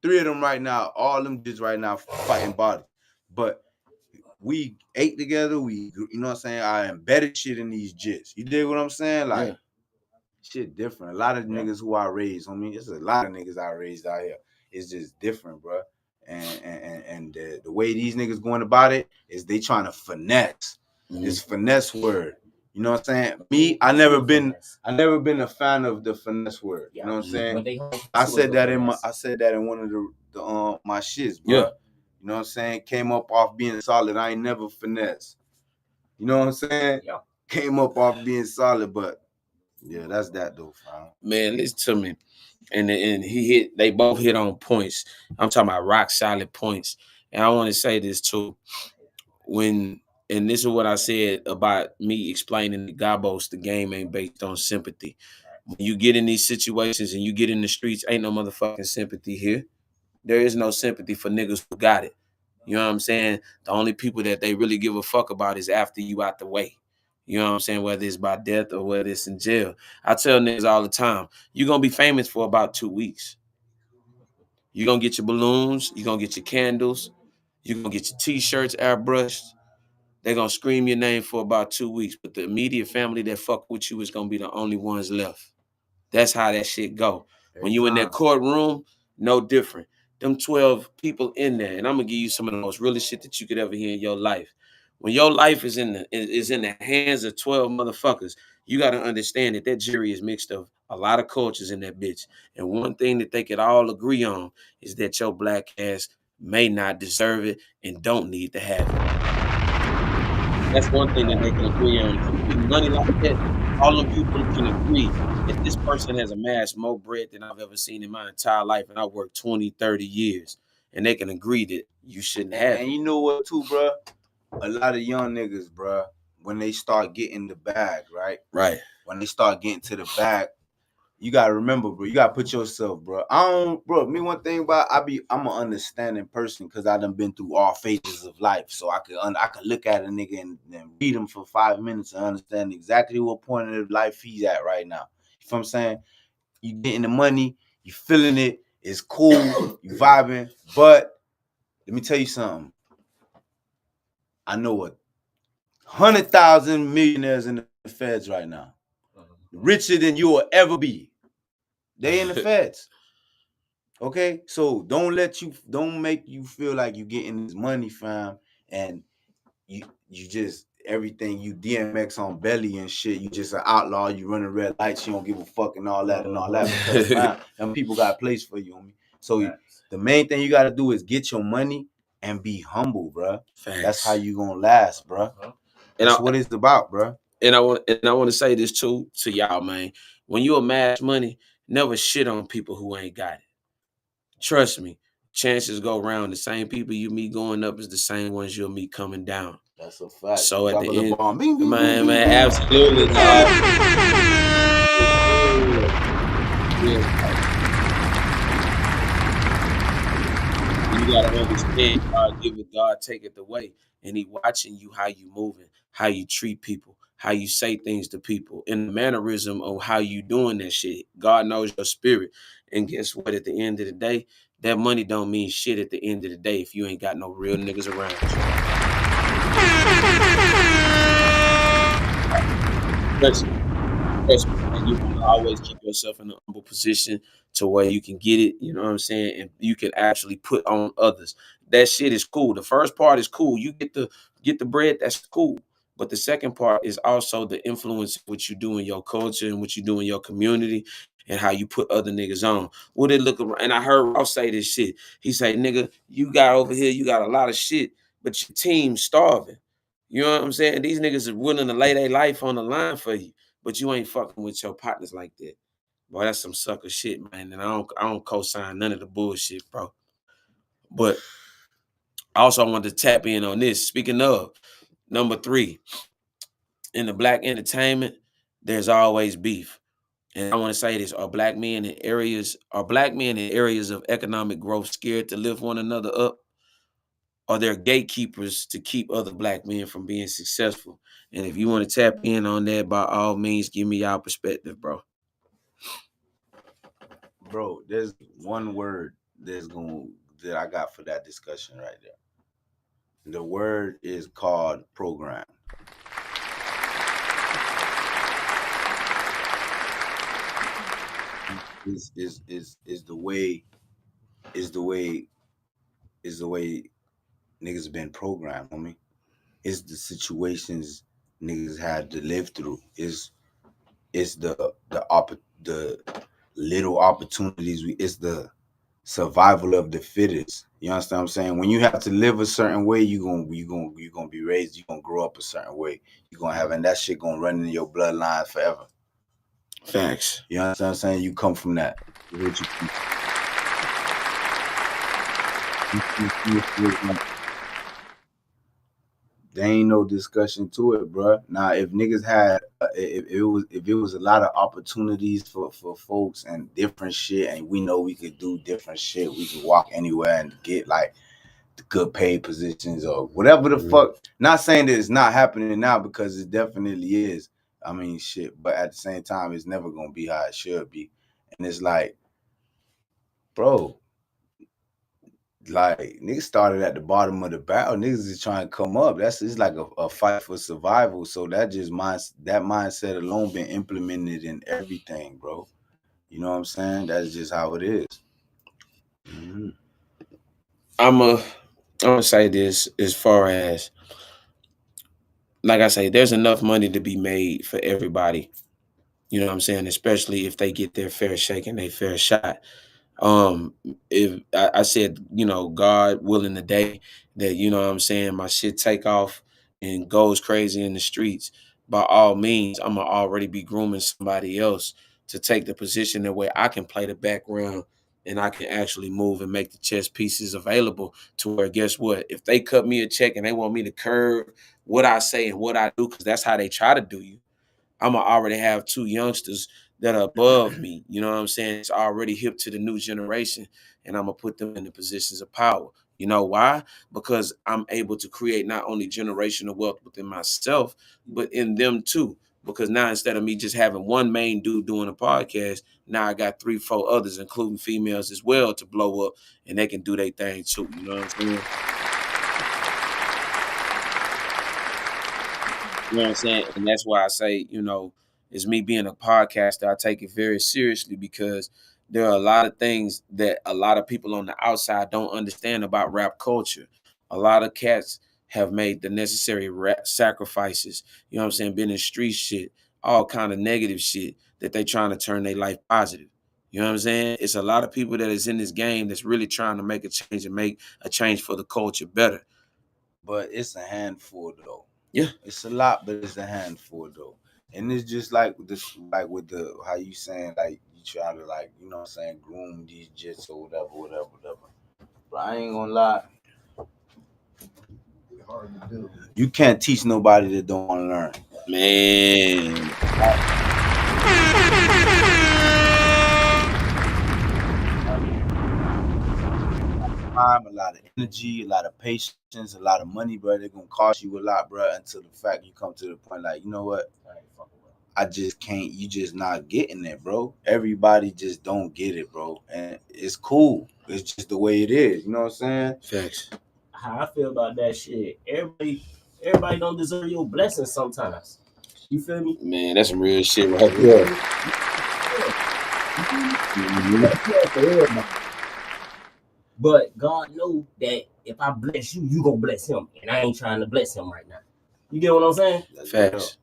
3 of them right now, all them jits right now fighting body. But we ate together, you know what I'm saying? I embedded shit in these jits. You dig what I'm saying? Like shit different. A lot of niggas who I raised, homie, there's a lot of niggas I raised out here. It's just different, bro. And the way these niggas going about it is they trying to finesse. This finesse word. You know what I'm saying? Me, I never been a fan of the finesse word. You know what I'm saying? I said that in one of the my shits, bro. Yeah. You know what I'm saying? Came up off being solid. I ain't never finesse. You know what I'm saying? Yeah. Came up off being solid, but yeah, that's that though, fam. Man, listen to me. And they both hit on points. I'm talking about rock solid points. And I want to say this too. And this is what I said about me explaining the G.A.B.O.S, the game ain't based on sympathy. When you get in these situations and you get in the streets, ain't no motherfucking sympathy here. There is no sympathy for niggas who got it. You know what I'm saying? The only people that they really give a fuck about is after you out the way. You know what I'm saying? Whether it's by death or whether it's in jail. I tell niggas all the time, you're going to be famous for about 2 weeks. You're going to get your balloons. You're going to get your candles. You're going to get your T-shirts airbrushed. They're going to scream your name for about 2 weeks. But the immediate family that fuck with you is going to be the only ones left. That's how that shit go. When you in that courtroom, no different. Them 12 people in there, and I'm going to give you some of the most realest shit that you could ever hear in your life. When your life is in the hands of 12 motherfuckers, you got to understand that jury is mixed of a lot of cultures in that bitch. And one thing that they could all agree on is that your black ass may not deserve it and don't need to have it. That's one thing that they can agree on. If you get money like that, all them people can agree that this person has amassed more bread than I've ever seen in my entire life, and I worked 20, 30 years. And they can agree that you shouldn't have it. And you know what, too, bro? A lot of young niggas, bro, when they start getting the bag, right? Right. when they start getting to the back, you gotta remember, bro. You gotta put yourself, bro. Me one thing about I'm an understanding person because I done been through all phases of life, so I could look at a nigga and read him for 5 minutes and understand exactly what point of life he's at right now. You know what I'm saying? You getting the money, you feeling it, it's cool, you vibing, but let me tell you something. I know 100,000 millionaires in the feds right now, richer than you will ever be. They in the feds. Okay, so don't make you feel like you getting this money, fam, and you just everything you DMX on belly and shit. You just an outlaw. You running red lights. You don't give a fuck and all that because fam, them people got a place for you, homie. So the main thing you got to do is get your money and be humble, bro. That's how you gonna last, bro. That's what it's about, bro. And I want to say this too to y'all, man. When you amass money, never shit on people who ain't got it. Trust me, chances go round. The same people you meet going up is the same ones you'll meet coming down. That's a fact. So at the end, man, absolutely, dog. Yeah. You gotta understand, God give it, God take it away, and He watching you how you moving, how you treat people, how you say things to people, and the mannerism of how you doing that shit. God knows your spirit, and guess what? At the end of the day, that money don't mean shit. At the end of the day, if you ain't got no real niggas around you. And you want to always keep yourself in a humble position to where you can get it, you know what I'm saying, and you can actually put on others. That shit is cool. The first part is cool. You get the bread, that's cool. But the second part is also the influence of what you do in your culture and what you do in your community and how you put other niggas on. What it look around, and I heard Ross say this shit. He say, nigga, you got over here, you got a lot of shit, but your team's starving. You know what I'm saying? These niggas are willing to lay their life on the line for you, but you ain't fucking with your partners like that. Boy, that's some sucker shit, man. And I don't co-sign none of the bullshit, bro. But I also want to tap in on this. Speaking of, number 3, in the black entertainment, there's always beef. And I want to say this: are black men in areas of economic growth scared to lift one another up? Are there gatekeepers to keep other black men from being successful? And if you want to tap in on that, by all means, give me your perspective, bro. Bro, there's one word that I got for that discussion right there. The word is called program. Is the way niggas been programmed, homie. It's the situations niggas had to live through. It's the little opportunities. It's the survival of the fittest. You understand what I'm saying? When you have to live a certain way, you gonna be raised. You gonna grow up a certain way. You gonna have, and that shit gonna run in your bloodline forever. Facts. You understand what I'm saying? You come from that. There ain't no discussion to it, bro. Now, if niggas had, if it was a lot of opportunities for folks and different shit, and we know we could do different shit, we could walk anywhere and get like the good paid positions or whatever the fuck. Not saying that it's not happening now, because it definitely is. I mean, shit. But at the same time, it's never gonna be how it should be. And it's like, bro, like niggas started at the bottom of the barrel. Niggas is trying to come up. It's like a fight for survival. So that mindset alone been implemented in everything, bro. You know what I'm saying? That's just how it is. Mm-hmm. I'm gonna say this as far as, like I say, there's enough money to be made for everybody. You know what I'm saying? Especially if they get their fair shake and their fair shot. If I said, God willing, the day that, I'm saying, my shit take off and goes crazy in the streets, by all means, I'm gonna already be grooming somebody else to take the position that way I can play the background and I can actually move and make the chess pieces available to where, guess what? If they cut me a check and they want me to curve what I say and what I do, because that's how they try to do you, I'm gonna already have 2 youngsters that are above me. You know what I'm saying? It's already hip to the new generation, and I'm gonna put them in the positions of power. You know why? Because I'm able to create not only generational wealth within myself, but in them too. Because now instead of me just having one main dude doing a podcast, now I got 3, 4 others, including females as well, to blow up, and they can do their thing too. You know what I'm saying? You know what I'm saying? And that's why I say, you know, as me being a podcaster, I take it very seriously because there are a lot of things that a lot of people on the outside don't understand about rap culture. A lot of cats have made the necessary rap sacrifices, you know what I'm saying, been in street shit, all kind of negative shit that they trying to turn their life positive. You know what I'm saying? It's a lot of people that is in this game that's really trying to make a change and make a change for the culture better. But it's a handful though. Yeah. It's a lot, but it's a handful though. And it's just like this, like with the how you saying, like you try to, like, you know what I'm saying, groom these jits or whatever. But I ain't gonna lie, Hard to do. you can't teach nobody that don't want to learn. Man. Time, a lot of energy, a lot of patience, a lot of money, bro. They're gonna cost you a lot, bro, until the fact you come to the point like, you know what? I just can't, you just not getting it, bro. Everybody just don't get it, bro. And it's cool. It's just the way it is. You know what I'm saying? Facts. How I feel about that shit. Everybody don't deserve your blessings sometimes. You feel me? Man, that's some real shit right there. But God knows that if I bless you, you gonna bless him, and I ain't trying to bless him right now. You get what I'm saying? Facts.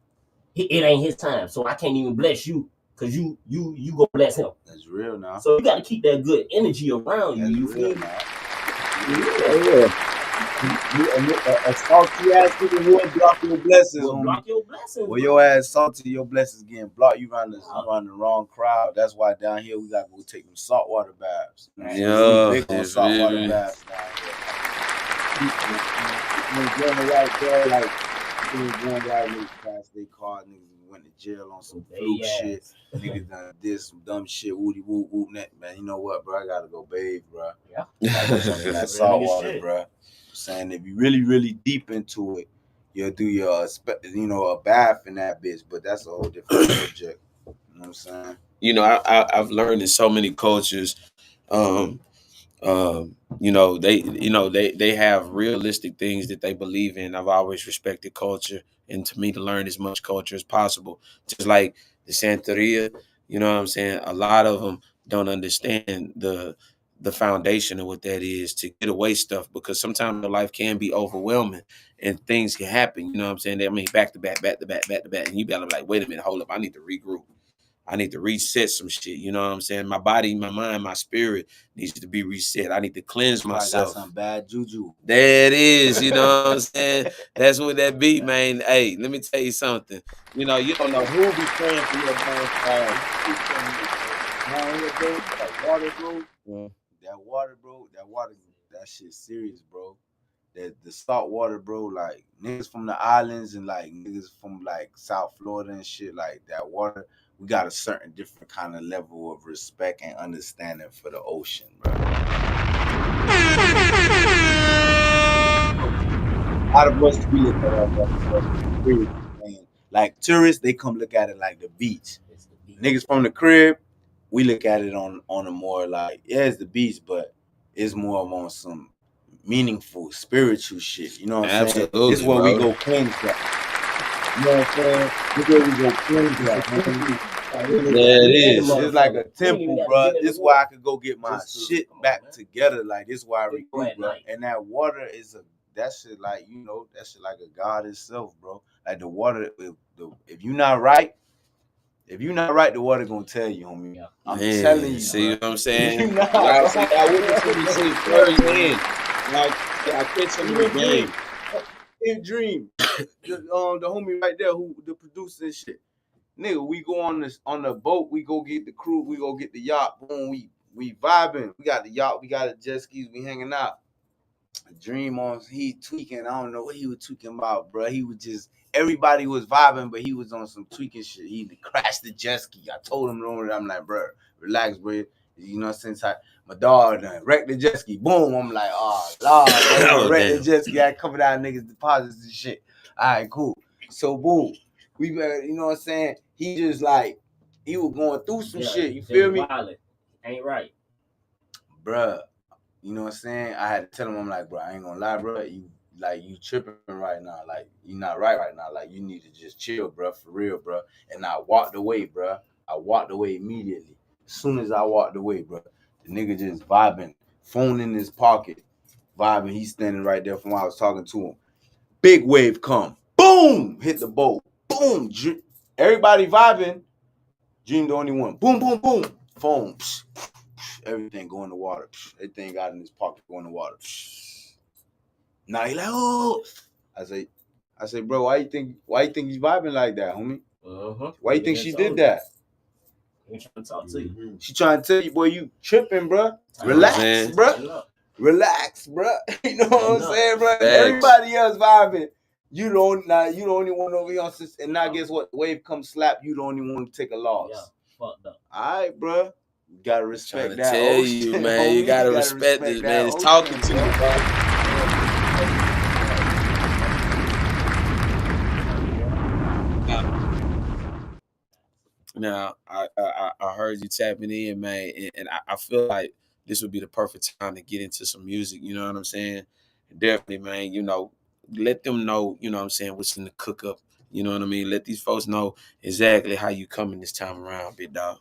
It ain't his time, so I can't even bless you because you gonna bless him. That's real now. So you got to keep that good energy around you. You feel me? A salty ass nigga will block your blessings. Will block your blessings. Well, your ass salty, your blessings getting blocked. You run the wrong crowd. That's why down here we gotta go take them saltwater baths. Yeah, we big on saltwater baths down here. Going right there, like going right, niggas passed their car, niggas went to jail on some fluke shit. Niggas done did some dumb shit, woody whoop whoop net. Man, you know what, bro? I gotta go bathe, bro. Yeah, that saltwater, bro. Saying if you really deep into it, you'll do your a bath in that bitch, but that's a whole different subject. You know what I'm saying? You know, I've learned in so many cultures, they have realistic things that they believe in. I've always respected culture, and to me, to learn as much culture as possible. Just like the Santeria, you know what I'm saying? A lot of them don't understand the foundation of what that is, to get away stuff, because sometimes your life can be overwhelming and things can happen. You know what I'm saying? I mean, back to back, and you gotta be like, wait a minute, hold up, I need to regroup. I need to reset some shit. You know what I'm saying? My body, my mind, my spirit needs to be reset. I need to cleanse myself. I got some bad juju. There it is. You know what I'm saying? That's what that beat, man. Hey, let me tell you something. You know, you don't know who be praying for your downfall. That water, that shit serious, bro. The salt water, bro, like niggas from the islands and like niggas from like South Florida and shit, like that water, we got a certain different kind of level of respect and understanding for the ocean, bro. A lot of us, we look at that, like tourists, they come look at it like the beach. Niggas from the crib, we look at it on a more like, yeah, it's the beach, but it's more on some meaningful, spiritual shit. You know what I'm saying? It's where we go cleanse that. You know what I'm saying? It's where we go cleanse that. Yeah, it is. It's like a temple, bro. This is why I could go get my shit back together. Like, this is why I regroup, bro. And that water is that shit like, you know, that shit like a god itself, bro. Like the water, if you not right, the water gonna tell you, homie. Yeah. I'm telling you. See what I'm saying? You not Like, I catch him in the game. In Dream, the homie right there, who the producer and shit. Nigga, we go on the boat, we go get the crew, we go get the yacht, boom, we vibing. We got the yacht, we got the jet skis, we hanging out. Dream on, he tweaking. I don't know what he was tweaking about, bro. He was just, everybody was vibing, but he was on some tweaking shit. He crashed the jet ski. I told him, I'm like, bro, relax, bro. You know, since my dog done wrecked the jet ski, boom. I'm like, oh, Lord, Oh, wrecked the damn. jet ski. I covered out niggas' deposits and shit. All right, cool. So, boom. We, you know what I'm saying? He just like, he was going through some shit. You feel me? Violent. Ain't right. Bruh. You know what I'm saying? I had to tell him, I'm like, bro, I ain't gonna lie, bro. You tripping right now. Like, you not right now. Like, you need to just chill, bro, for real, bro. And I walked away, bro. I walked away immediately. As soon as I walked away, bro, the nigga just vibing, phone in his pocket, vibing. He's standing right there from when I was talking to him. Big wave come, boom, hit the boat, boom. Everybody vibing. Dream the only one. Boom, boom, boom. Phone. Psh, psh, psh, everything go in the water. Psh, everything got in his pocket go in the water. Psh. Now he like, oh. I say, bro, why you think he's vibing like that, homie? Why you think she did that? Ain't trying to talk to you. She trying to tell you, boy, you tripping, bro. Relax, bro. Relax, bro. You know what I'm saying, bro? Everybody else vibing. You the only one over here, and now guess what? Wave come slap. You the only one to take a loss. Yeah, fucked up. All right, bro. You gotta respect that. Tell you, shit, man. You gotta respect this, man. It's talking to you, bro. Now, I heard you tapping in, man, and I feel like this would be the perfect time to get into some music. You know what I'm saying? Definitely, man. You know, let them know. You know what I'm saying? What's in the cook up? You know what I mean? Let these folks know exactly how you coming this time around, big dog.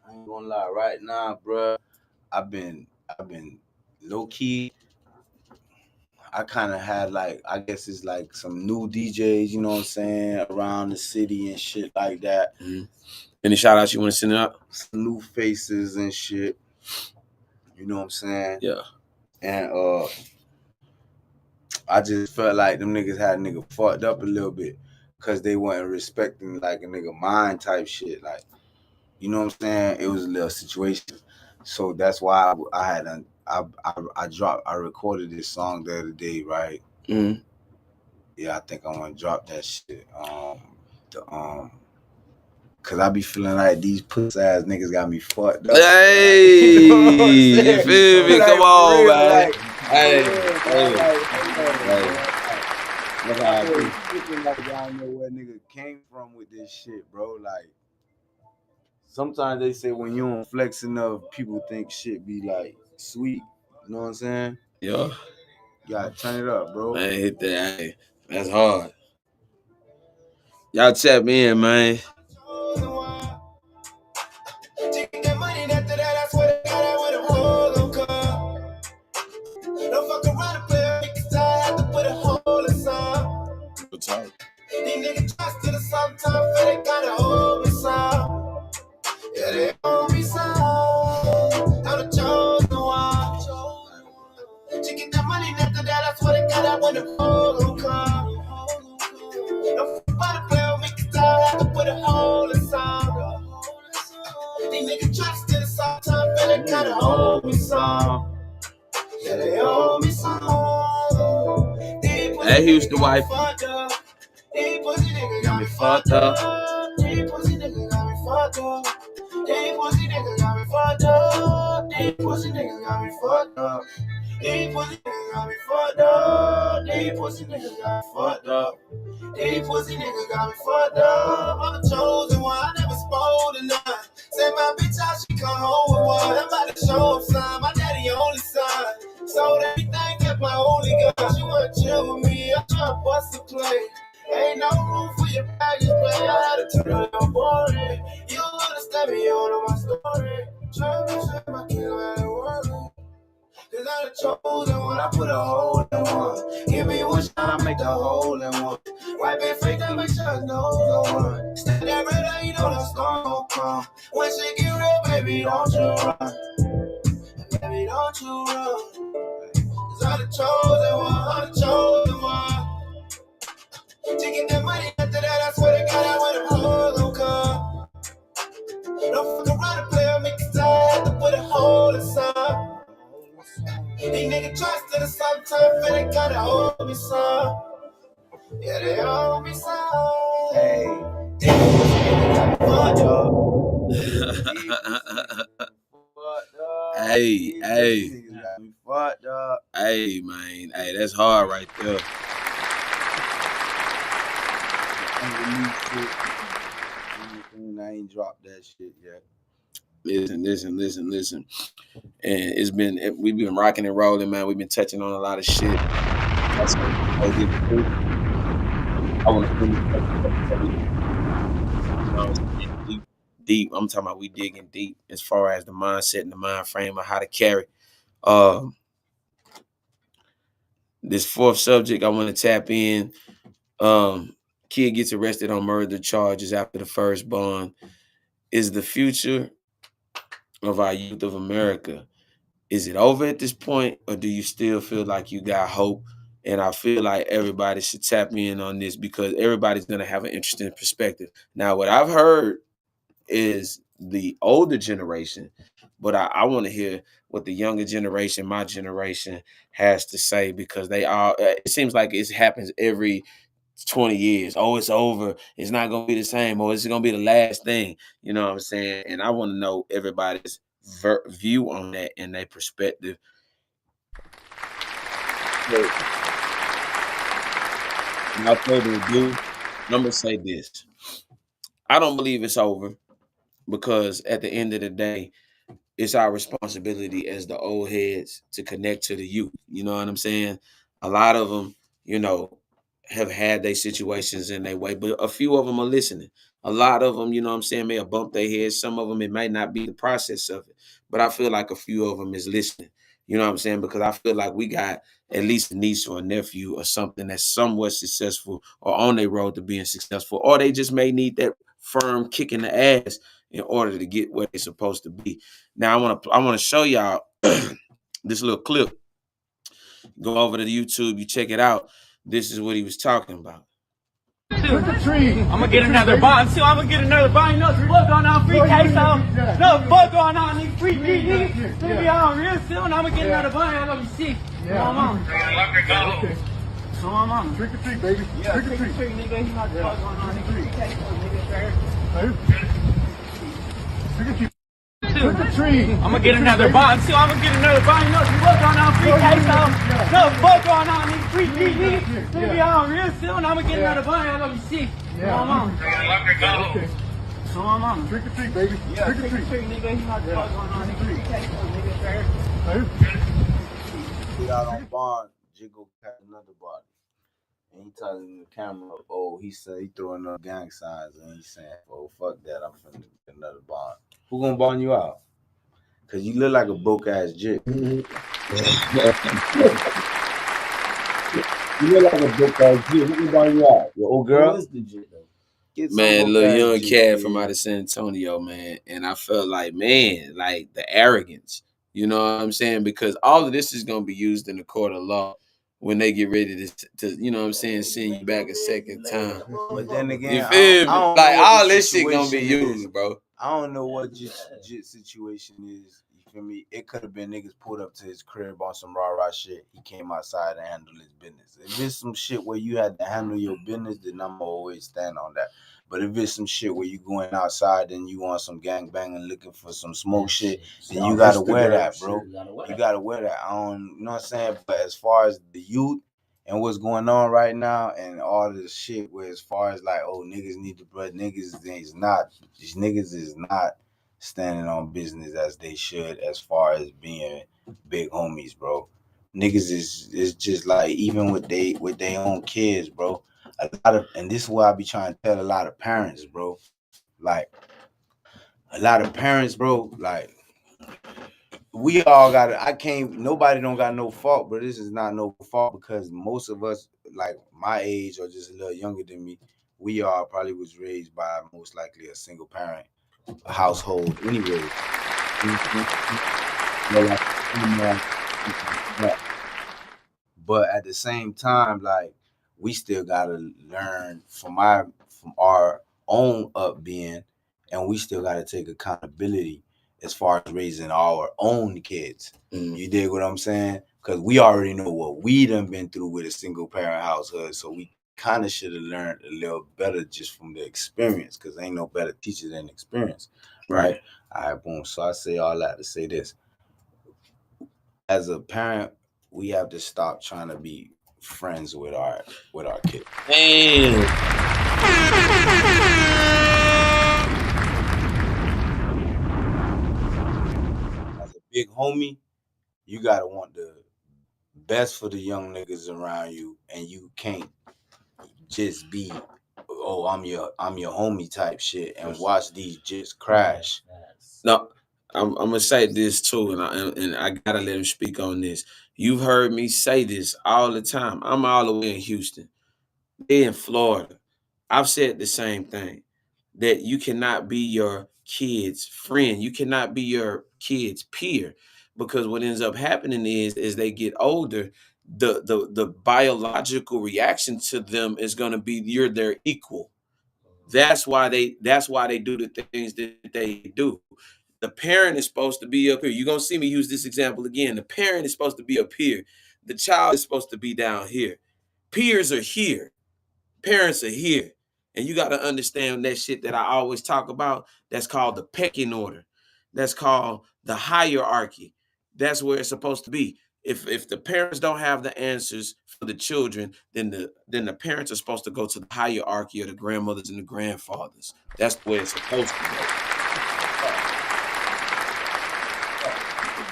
I ain't gonna lie, right now, bro. I've been low key. I kind of had like, I guess it's like some new DJs, you know what I'm saying, around the city and shit like that. Mm-hmm. Any shout outs you want to send out? Some new faces and shit. You know what I'm saying? Yeah. And I just felt like them niggas had a nigga fucked up a little bit because they weren't respecting like a nigga mind type shit. Like, you know what I'm saying? It was a little situation. So that's why I recorded this song the other day, right? Mm-hmm. Yeah, I think I want to drop that shit. Cause I be feeling like these pussy ass niggas got me fucked up. Hey, you feel me? Like, come on, real, man. Like, hey. That's how I feel. Like, I don't know where nigga came from with this shit, bro. Like, sometimes they say when you don't flex enough, people think shit be like sweet. You know what I'm saying? Yeah. You gotta turn it up, bro. Man, hit that. Hey, that's hard. Y'all tap me in, man. These niggas trust to the sometimes feel they gotta hold me some. Yeah, they hold me some. I'm the chosen one. To get that money after that, that's what they got out when the hole gon' come. Don't fuck play with me, cause I have to put a hole in some. These niggas trust to the sometimes feel they gotta hold me some. Yeah, they hold me some. Hey, Houston wife. These pussy niggas got me fucked up. These pussy niggas got me fucked up. These pussy niggas got me fucked up. These pussy niggas got me fucked up. These pussy niggas got me fucked up. These pussy niggas got me fucked up. These pussy niggas got me fucked up. I'm the chosen one, I never spoke to none. Say my bitch out, she come home with one. I'm about to show up son, my daddy only son. Sold everything, kept my only gun. She wanna chill with me, I try to bust a play. Ain't no room for your baggage, play. I had to turn it on boring. You don't understand me, you don't know my story. Try to make sure my kid ain't working. Cause I'm the chosen one, I put a hole in one. Give me one shot, I make the hole in one. Wipe it fake, I make sure it's no one. Stand that red, you know the storm gon' come. When shit get real, baby, don't you run. Baby, don't you run. Cause I'm the chosen one, I'm the chosen one. To get that money after that, I swear to God, I went a hole gon' come. Don't fuck around and play with me, cause I had to put a hole in some. These niggas trust to the sometimes Yeah, they hold me so. Hey, these pussy niggas got me fucked up. Hey, hey. Niggas got me fucked up. Hey, man. Hey, that's hard right there. I ain't dropped that shit yet. Listen. And we've been rocking and rolling, man. We've been touching on a lot of shit. I want to deep. I'm talking about we digging deep as far as the mindset and the mind frame of how to carry. This fourth subject I want to tap in. Kid gets arrested on murder charges after the first bond. Is the future of our youth of America, is it over at this point, or do you still feel like you got hope? And I feel like everybody should tap in on this because everybody's going to have an interesting perspective. Now, what I've heard is the older generation, but I want to hear what the younger generation, my generation, has to say because they all, it seems like it happens every 20 years. Oh, it's over. It's not going to be the same. Or it's going to be the last thing. You know what I'm saying? And I want to know everybody's view on that and their perspective. Without further ado, I'm going to say this. I don't believe it's over because at the end of the day, it's our responsibility as the old heads to connect to the youth. You know what I'm saying? A lot of them, have had their situations in their way, but a few of them are listening. A lot of them, may have bumped their heads. Some of them, it might not be the process of it, but I feel like a few of them is listening. You know what I'm saying? Because I feel like we got at least a niece or a nephew or something that's somewhat successful or on their road to being successful, or they just may need that firm kick in the ass in order to get where they're supposed to be. Now I want to show y'all this little clip. Go over to YouTube, you check it out. This is what he was talking about. I'm gonna get another bond too. I'm gonna get another bond. You know what's going on? Free queso. No, what's going on? Nigga, free beat, nigga. Gonna be on real soon. I'm gonna get another bond. I'm gonna be sick. Come on, mama. Come on, mama. Trick or treat, baby. Yeah, trick or treat, nigga. You know what's going on? Nigga, free queso, nigga. Trick or treat. Trick or treat. I'm gonna get another bond too. I'm gonna get another bond. You know what's going on? Free queso. No, what's going on? Nigga, free beat, nigga. Gonna be on real soon. I'm gonna get another bond. I'm gonna be sick. Come on, mama. Come on, mama. Trick or treat, baby. Yeah, trick or treat, nigga. You know what's going on? Nigga, free queso, nigga. Put out on bond, Jiggle got another body. And he telling the camera, oh, he said he throwing up gang signs and he's saying, oh, fuck that, I'm finna get another bond. Who gonna bond you out? Cause you look like a broke ass jig. You look like a broke ass jig. Who gonna bond you out? Your old girl? Who is the jig though? Man, little young cat from out of San Antonio, man. And I felt like, man, like the arrogance. You know what I'm saying? Because all of this is gonna be used in the court of law when they get ready to you know what I'm saying, send you back a second time. But then again, you feel me? Like all this shit gonna be used, bro. I don't know what Jit situation is. You feel me? It could have been niggas pulled up to his crib on some rah shit. He came outside and handled his business. If it's some shit where you had to handle your business, then I'm always stand on that. But if it's some shit where you going outside and you want some gang banging looking for some smoke shit, then you gotta wear that, bro. You gotta wear that. You know what I'm saying? But as far as the youth and what's going on right now and all this shit where as far as like, oh, niggas need to, bro, these niggas is not standing on business as they should as far as being big homies, bro. Niggas is just like, even with they own kids, bro. And this is what I be trying to tell a lot of parents, bro. Like, a lot of parents, bro, like, we all nobody don't got no fault, but this is not no fault because most of us, like my age or just a little younger than me, we all probably was raised by most likely a single parent household anyway. But at the same time, like, we still gotta learn from our own upbringing, and we still gotta take accountability as far as raising our own kids. You dig what I'm saying? because we already know what we done been through with a single parent household, so we kind of should have learned a little better just from the experience, because ain't no better teacher than experience, right? All right, boom. So I say all that to say this: as a parent, we have to stop trying to be friends with our kids. Damn. As a big homie, you gotta want the best for the young niggas around you, and you can't just be, oh, I'm your homie type shit, and watch these just crash. No, I'm gonna say this too, and I gotta let him speak on this. You've heard me say this all the time. I'm all the way in Houston. They're in Florida. I've said the same thing. That you cannot be your kid's friend. You cannot be your kid's peer. Because what ends up happening is as they get older, the biological reaction to them is gonna be you're their equal. That's why they do the things that they do. The parent is supposed to be up here. You're gonna see me use this example again. The parent is supposed to be up here. The child is supposed to be down here. Peers are here. Parents are here. And you got to understand that shit that I always talk about. That's called the pecking order. That's called the hierarchy. That's where it's supposed to be. If the parents don't have the answers for the children, then the parents are supposed to go to the hierarchy of the grandmothers and the grandfathers. That's the way it's supposed to go.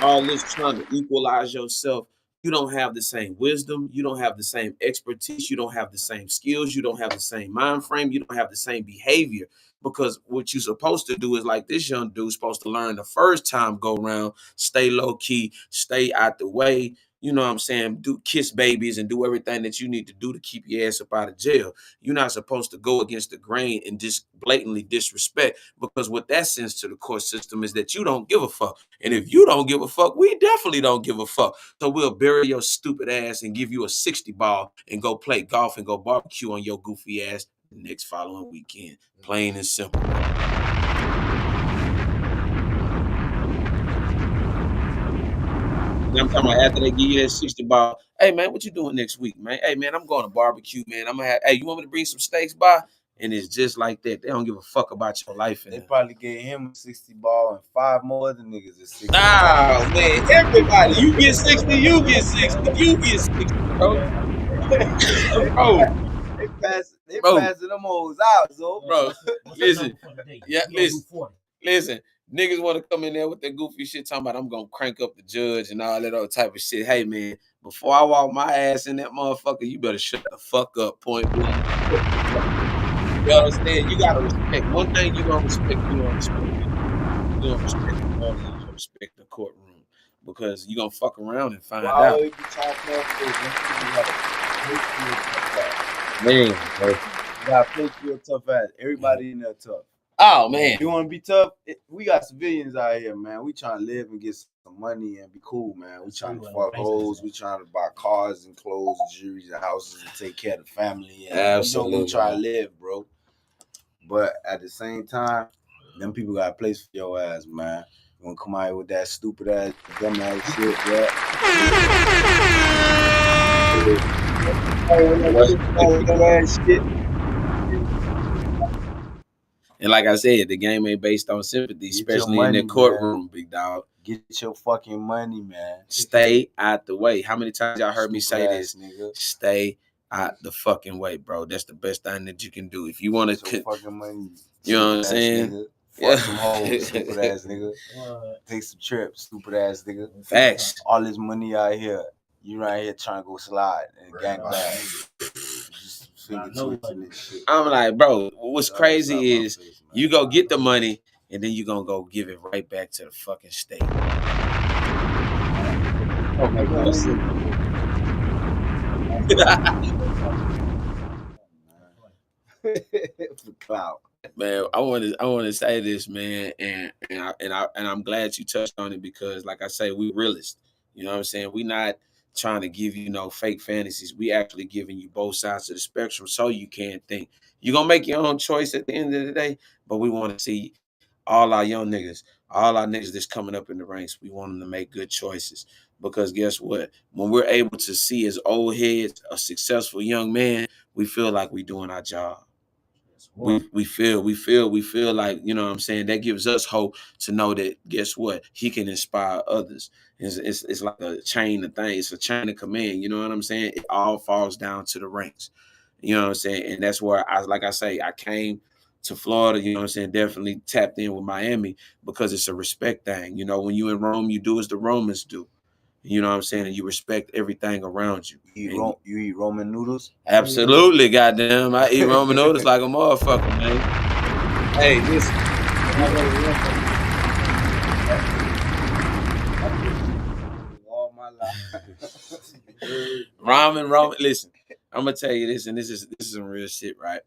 All this trying to equalize yourself, you don't have the same wisdom, you don't have the same expertise, you don't have the same skills, you don't have the same mind frame, you don't have the same behavior. Because what you're supposed to do is like this young dude's supposed to learn the first time go round, stay low key, stay out the way. You know what I'm saying? Do kiss babies and do everything that you need to do to keep your ass up out of jail. You're not supposed to go against the grain and just blatantly disrespect, because what that sends to the court system is that you don't give a fuck. And if you don't give a fuck, we definitely don't give a fuck. So we'll bury your stupid ass and give you a 60 ball and go play golf and go barbecue on your goofy ass the next following weekend. Plain and simple. I'm talking about after they give you that 60 ball. Hey man, what you doing next week, man? Hey man, I'm going to barbecue, man. I'm gonna have, hey, you want me to bring some steaks by? And it's just like that. They don't give a fuck about your life. They probably gave him a 60 ball and 5 more other niggas at 60. Oh man, everybody, you get 60, you get 60, you get 60, bro. Bro, They bro, passing them hoes out, so bro. Listen, yeah, listen. Niggas want to come in there with that goofy shit talking about I'm gonna crank up the judge and all that other type of shit. Hey man, before I walk my ass in that motherfucker, you better shut the fuck up, point blank. You understand? You gotta respect. One thing you gonna respect, you gonna respect it. You gonna respect the party, you gonna respect the courtroom. Because you gonna fuck around and find why out. would you try to Man, bro. you gotta play your tough ass. Everybody in there tough. Oh man. You wanna be tough? We got civilians out here, man. We trying to live and get some money and be cool, man. We trying to fuck hoes. We trying to buy cars and clothes and jewelry and houses and take care of the family. And Absolutely. you know, we try to live, bro. But at the same time, them people got a place for your ass, man. You wanna come out here with that stupid ass, dumb ass shit, bro? And like I said, the game ain't based on sympathy, especially money, in the courtroom, man. Big dog. Get your fucking money, man. Stay out the way. How many times y'all heard me say this? Nigga. Stay out the fucking way, bro. That's the best thing that you can do. If you want to fucking money, you know what I'm saying? Nigga. Fuck some hoes, stupid ass nigga. Take some trips, stupid ass nigga. Facts. All this money out here. You right here trying to go slide and gang bang. I'm like, bro, what's crazy is you go get the money and then you gonna go give it right back to the fucking state. Oh my God. For clout. Man, I want to say this, man, and I'm glad you touched on it, because like I say, we realists. You know what I'm saying? We not trying to give you no fake fantasies. We actually giving you both sides of the spectrum so you can think. You're gonna make your own choice at the end of the day, but we want to see all our young niggas, all our niggas that's coming up in the ranks. We want them to make good choices. because guess what? When we're able to see as old heads a successful young man, we feel like we're doing our job. We feel like, you know what I'm saying, that gives us hope to know that guess what, he can inspire others. It's like a chain of things, it's a chain of command, you know what I'm saying? It all falls down to the ranks, you know what I'm saying? And that's where I came to Florida, you know what I'm saying, definitely tapped in with Miami because it's a respect thing. You know, when you in Rome, you do as the Romans do. You know what I'm saying? And you respect everything around you. You eat Roman noodles? Absolutely, goddamn. I eat Roman noodles like a motherfucker, man. Hey, listen. All my life. Ramen. Listen, I'm gonna tell you this, and this is some real shit, right?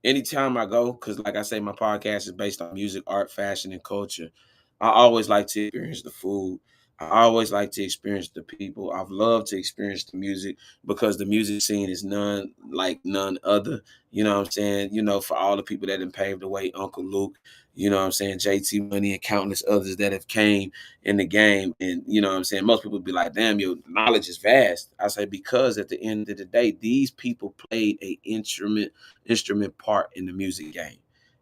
Anytime I go, because like I say, my podcast is based on music, art, fashion, and culture. I always like to experience the food. I always like to experience the people. I've loved to experience the music because the music scene is none other. You know what I'm saying? You know, for all the people that have paved the way, Uncle Luke, you know what I'm saying, JT Money and countless others that have came in the game. And you know what I'm saying? Most people be like, damn, your knowledge is vast. I say, because at the end of the day, these people played a instrument part in the music game.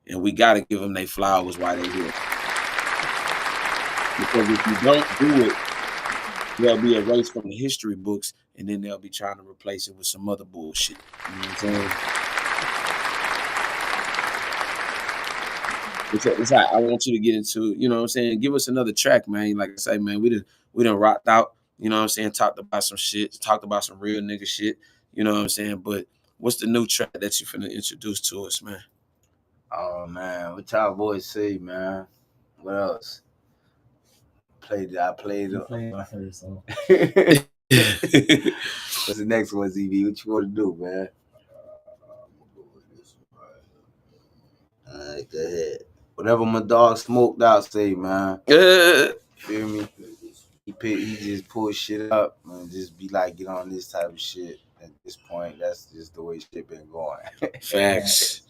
And we got to give them their flowers while they're here. Because if you don't do it, they'll be erased from the history books, and then they'll be trying to replace it with some other bullshit. You know what I'm saying? It's like, I want you to get into, you know what I'm saying, give us another track, man. Like I say, man, we done rocked out, you know what I'm saying, talked about some shit, talked about some real nigga shit, you know what I'm saying? But what's the new track that you finna introduce to us, man? Oh, man, what y'all boys say, man? What else? I played my first song. What's the next one, ZB? What you want to do, man? All right, go ahead. Whatever my dog Smoked Out say, man. Feel me? He just pull shit up and just be like, get on this type of shit. At this point, that's just the way shit been going. Facts.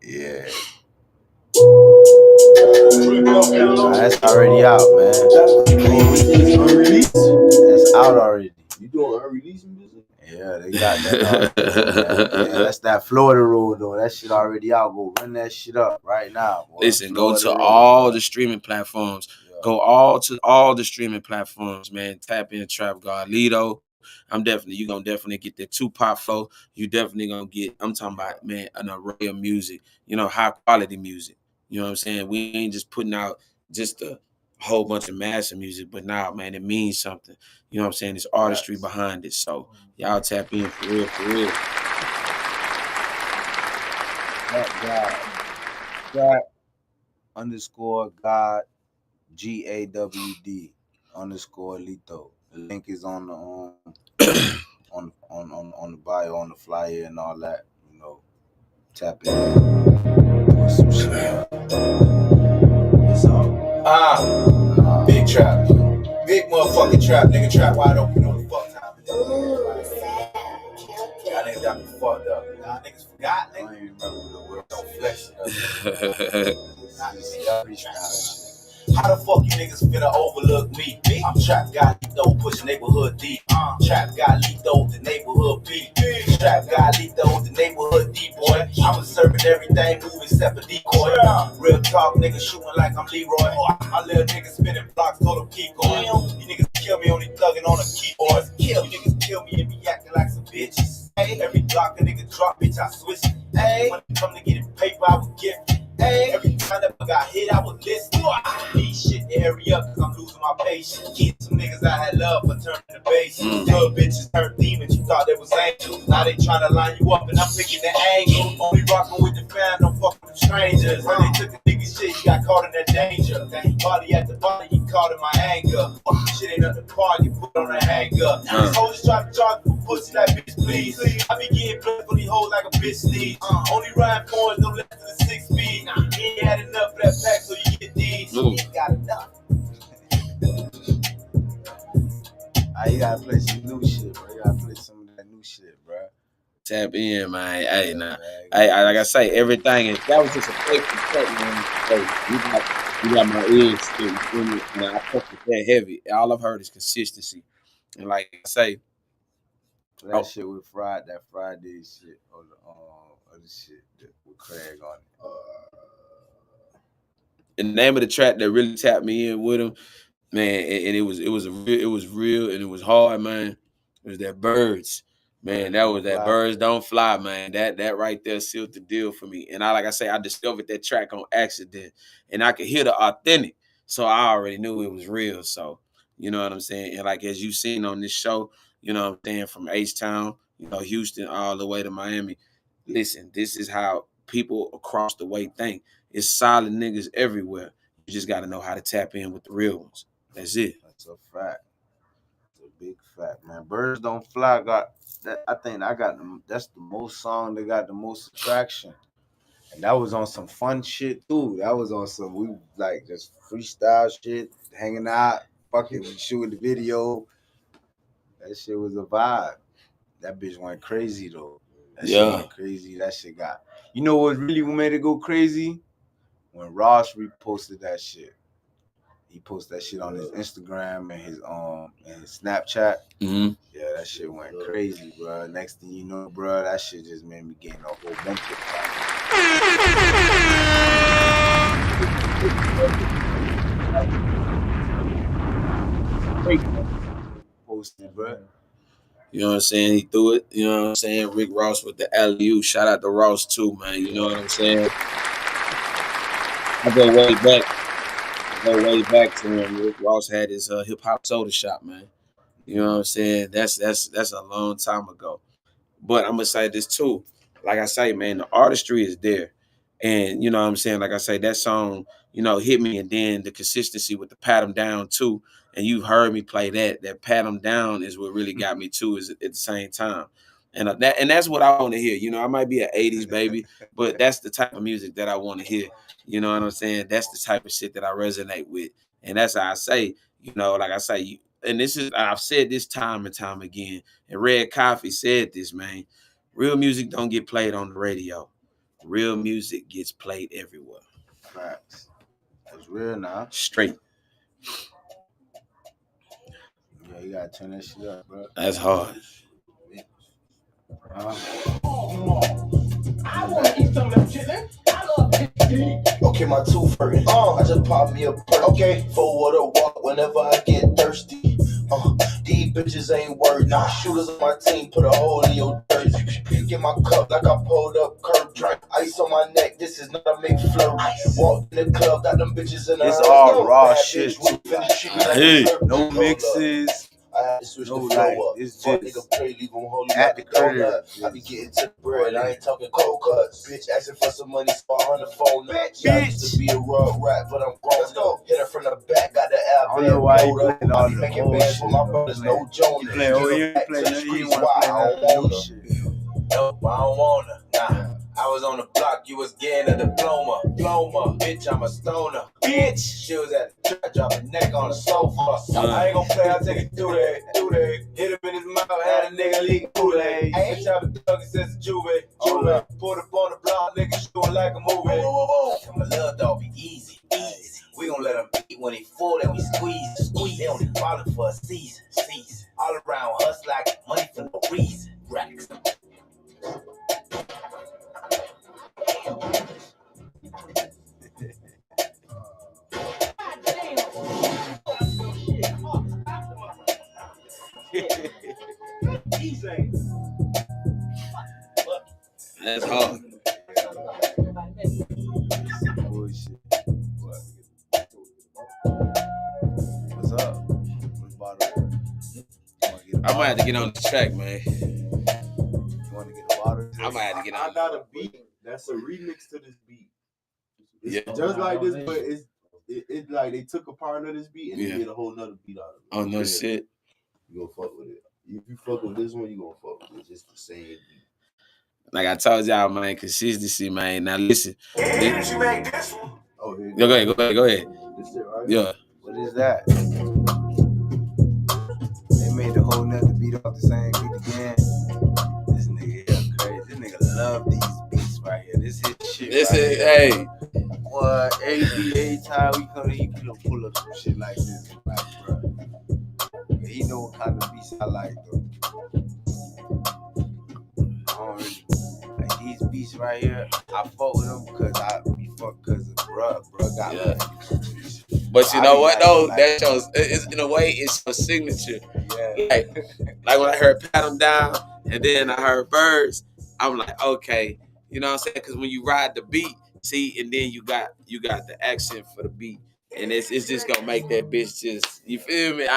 Yeah. That's already out, man. That's out already. You doing unreleased music? Yeah, they got that. Yeah, that's that Florida rule, though. That shit already out. Go run that shit up right now, boy. Listen, Florida go to rule, all bro. the streaming platforms. Yeah. Go to all the streaming platforms, man. Tap in Trap God Lido. You gonna definitely get that Tupac flow. You definitely gonna get, I'm talking about, man, an array of music, you know, high quality music. You know what I'm saying? We ain't just putting out just a whole bunch of massive music, but now, man, it means something. You know what I'm saying? There's artistry behind it. So y'all tap in for real, for real. God underscore God G.A.B.O.S underscore Lito. The link is on the on the bio, on the flyer and all that. You know, tap in. Put some shit. It's all big trap. Big motherfucking trap, nigga. Trap wide open on the fuck time. Y'all niggas got me fucked up. Y'all niggas forgot, nigga. I don't even remember the word. Don't flex it up. How the fuck you niggas finna overlook me? I'm Trap God Lito, push neighborhood D. Trap God Lito, the neighborhood B. Trap God Lito, the neighborhood D, boy. I'm observing everything, moving except for decoy. Real talk, niggas shooting like I'm Leroy. My little niggas spinning blocks, told them keep going. You niggas kill me, only thugging on the keyboard. You niggas kill me and be acting like some bitches. Every block a nigga drop, bitch, I switch. When it come to getting paper, I would give. Every time that I got hit, I would listen. Need shit to hurry up, cause I'm losing my patience. Get some niggas I had love for turning the base. Good bitches turned demons, you thought they was angels. Now they trying to line you up and I'm picking the angle. Only rocking with the fam, don't fuck with the strangers. When they took the nigga shit, you got caught in that danger. Body at the body, you caught in my anger. Shit ain't nothing to par, you put on a hanger. These hoes try to charge for pussy like bitch, please. I be getting blood for these hoes like a bitch sneeze. Only rhyme points, no less than the 6 feet. You ain't had enough of that pack, so you get these. You ain't got enough. You gotta play some new shit, bro. You gotta play some of that new shit, bro. Tap in, man. Hey, nah. Hey, like I say, everything is, that was just a fake man. You got my ears still. You feel me? And I fuck with that heavy. All I've heard is consistency. And like I say, That shit with that Friday shit, or the other shit with Craig on it. the name of the track that really tapped me in with him, man, and it was real and it was hard, man. It was that Birds. Man, that was that Birds Don't Fly, man. That right there sealed the deal for me. And like I say, I discovered that track on accident, and I could hear the authentic, so I already knew it was real. So you know what I'm saying. And like as you seen on this show, you know what I'm saying, from H-Town, Houston, all the way to Miami. Listen, this is how people across the way think. It's solid niggas everywhere. You just got to know how to tap in with the real ones. That's it. That's a fact. It's a big fact, man. Birds Don't Fly got that. I think I got them. That's the most song that got the most attraction, and that was on some fun shit too. That was on some we like just freestyle shit, hanging out, fucking shooting the video. That shit was a vibe. That bitch went crazy though. That shit went crazy. That shit got. You know what really made it go crazy? When Ross reposted that shit. He posted that shit on his Instagram and his Snapchat. Mm-hmm. Yeah, that shit went crazy, bro. Next thing you know, bro, that shit just made me gain a whole bunch of posted, bro. You know what I'm saying? He threw it. You know what I'm saying? Rick Ross with the alley-oop. Shout out to Ross too, man. You know what I'm saying? I go way back to when Rick Ross had his hip hop soda shop, man. You know what I'm saying? That's a long time ago. But I'm gonna say this too. Like I say, man, the artistry is there. And you know what I'm saying? Like I say, that song, hit me, and then the consistency with the pat 'em down too. And you've heard me play that. That pat 'em down is what really got me too, is at the same time. And that's what I want to hear. I might be an 80s baby, but that's the type of music that I want to hear. You know what I'm saying? That's the type of shit that I resonate with. And that's how I say, like I say, and I've said this time and time again, and Red Coffee said this, man. Real music don't get played on the radio. Real music gets played everywhere. Facts. It's real now. Straight. Yeah, you gotta turn that shit up, bro. That's hard. I want to eat some of that chicken. I love it. Okay, my tooth hurting. I just popped me a perk. Okay, for water walk whenever I get thirsty. These bitches ain't worth. Nah, shooters on my team put a hole in your dirt. Get my cup like I pulled up curb. Drink ice on my neck. This is not a McFlurry. Walk in the club, got them bitches in the house. It's all raw shit. Hey, no mixes. I had to switch the flow up. It's Fuck just nigga play, leave him holding at like the a donut. crib. I be getting to the bread, I ain't talking cold cuts. Bitch asking for some money, so I on the phone. Bitch, I used to be a rug rat, but I'm grown. Let's go. Hit her from the back, got the app. I don't know why you playing all I be the making old bands shit. for my brothers, no Jonas. You play old, you play nothing. You want to play that new shit. Nope, I don't wanna. Nah. I was on the block, you was getting a diploma. Bitch, I'm a stoner. Bitch, she was at the church, drop her neck on the sofa. I ain't gon' play, I'll take it through there. Hit him in his mouth, had a nigga leaking Kool-Aid. Bitch, I've been thugging since Juve. Pulled up on the block, nigga shooting like a movie. Come a little dog, be easy. We gon' let him eat when he full, then we squeeze. They only ballin' for a season. All around us like money for no reason. Racks. That's hard. Bullshit. What's up? I might have to get on the track, man. You want to get a bottle? I might have to get on. I got a beat. That's a remix to this beat. It's Yeah. just like this, but it's like they took a part of this beat and Yeah. they did a whole nother beat out of it. Oh, no shit. You gonna fuck with it. If you fuck with this one, you gonna fuck with it. It's just the same beat. Like I told y'all, man, consistency, man. Now listen. Did you make this one? Oh, here you Go ahead. This shit, right? Yeah. What is that? They made the whole nother beat off the same beat again. This nigga here crazy. This nigga love these beats right here. This his shit. This right is, here. hey. every time we come, he pull up some shit like this, like, bro. He know what kind of beats I like, though. I don't really like these beats right here. I fuck with them because bruh got me. But you know what though? That shows, it's, in a way, it's your signature. Yeah. Like when I heard Pat 'em Down and then I heard Birds, I'm like, okay, you know what I'm saying? Because when you ride the beat, see, and then you got the accent for the beat, and it's just gonna make that bitch just, you feel me?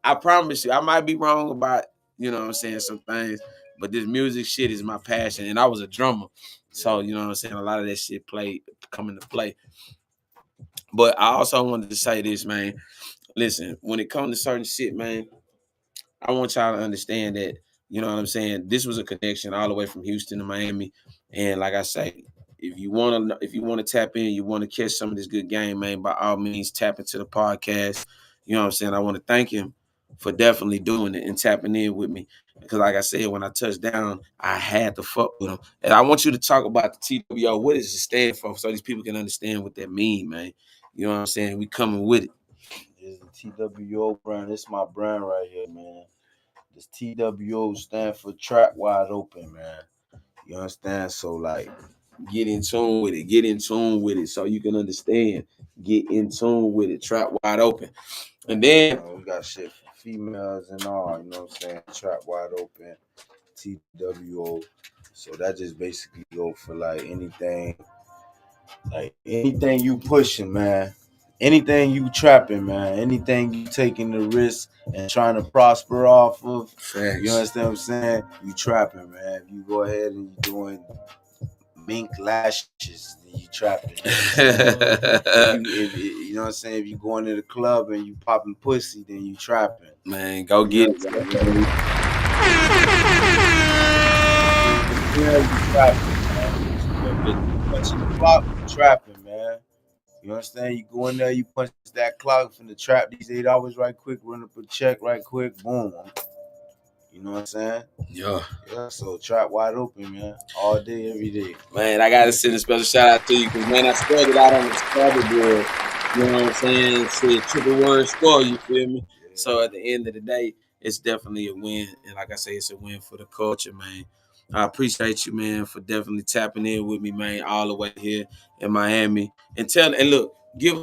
I promise you, I might be wrong about, you know what I'm saying, some things, but this music shit is my passion, and I was a drummer, so you know what I'm saying. A lot of that shit come into play. But I also wanted to say this, man. Listen, when it comes to certain shit, man, I want y'all to understand that, you know what I'm saying, this was a connection all the way from Houston to Miami. And like I say, if you wanna tap in, you want to catch some of this good game, man, by all means tap into the podcast. You know what I'm saying? I want to thank him for definitely doing it and tapping in with me. Because like I said, when I touched down, I had to fuck with him. And I want you to talk about the TWO. What does it stand for? So these people can understand what that mean, man. You know what I'm saying? We coming with it. This is the TWO brand. This is my brand right here, man. This TWO stand for Trap Wide Open, man. You understand? So like, get in tune with it. Get in tune with it so you can understand. Get in tune with it. Trap Wide Open. And then we got shit for females and all, you know what I'm saying? Trap Wide Open, TWO. So that just basically go for like anything you pushing, man. Anything you trapping, man. Anything you taking the risk and trying to prosper off of. Facts. You understand what I'm saying? You trapping, man. You go ahead and you doing mink lashes, then you trapping. You know what I'm saying? If you going to the club and you popping pussy, then you trapping. Man, go get it. You trapping, man. Punching the clock, you trapping, man. You understand? You go in there, you punch that clock from the trap these $8 right quick, run up a check right quick, boom. You know what I'm saying? Yeah. So Trap Wide Open, man. All day, every day. Man, I gotta send a special shout out to you because man, I started out on the scoreboard. You know what I'm saying? Said triple word score, you feel me? Yeah. So at the end of the day, it's definitely a win. And like I say, it's a win for the culture, man. I appreciate you, man, for definitely tapping in with me, man, all the way here in Miami. And look, give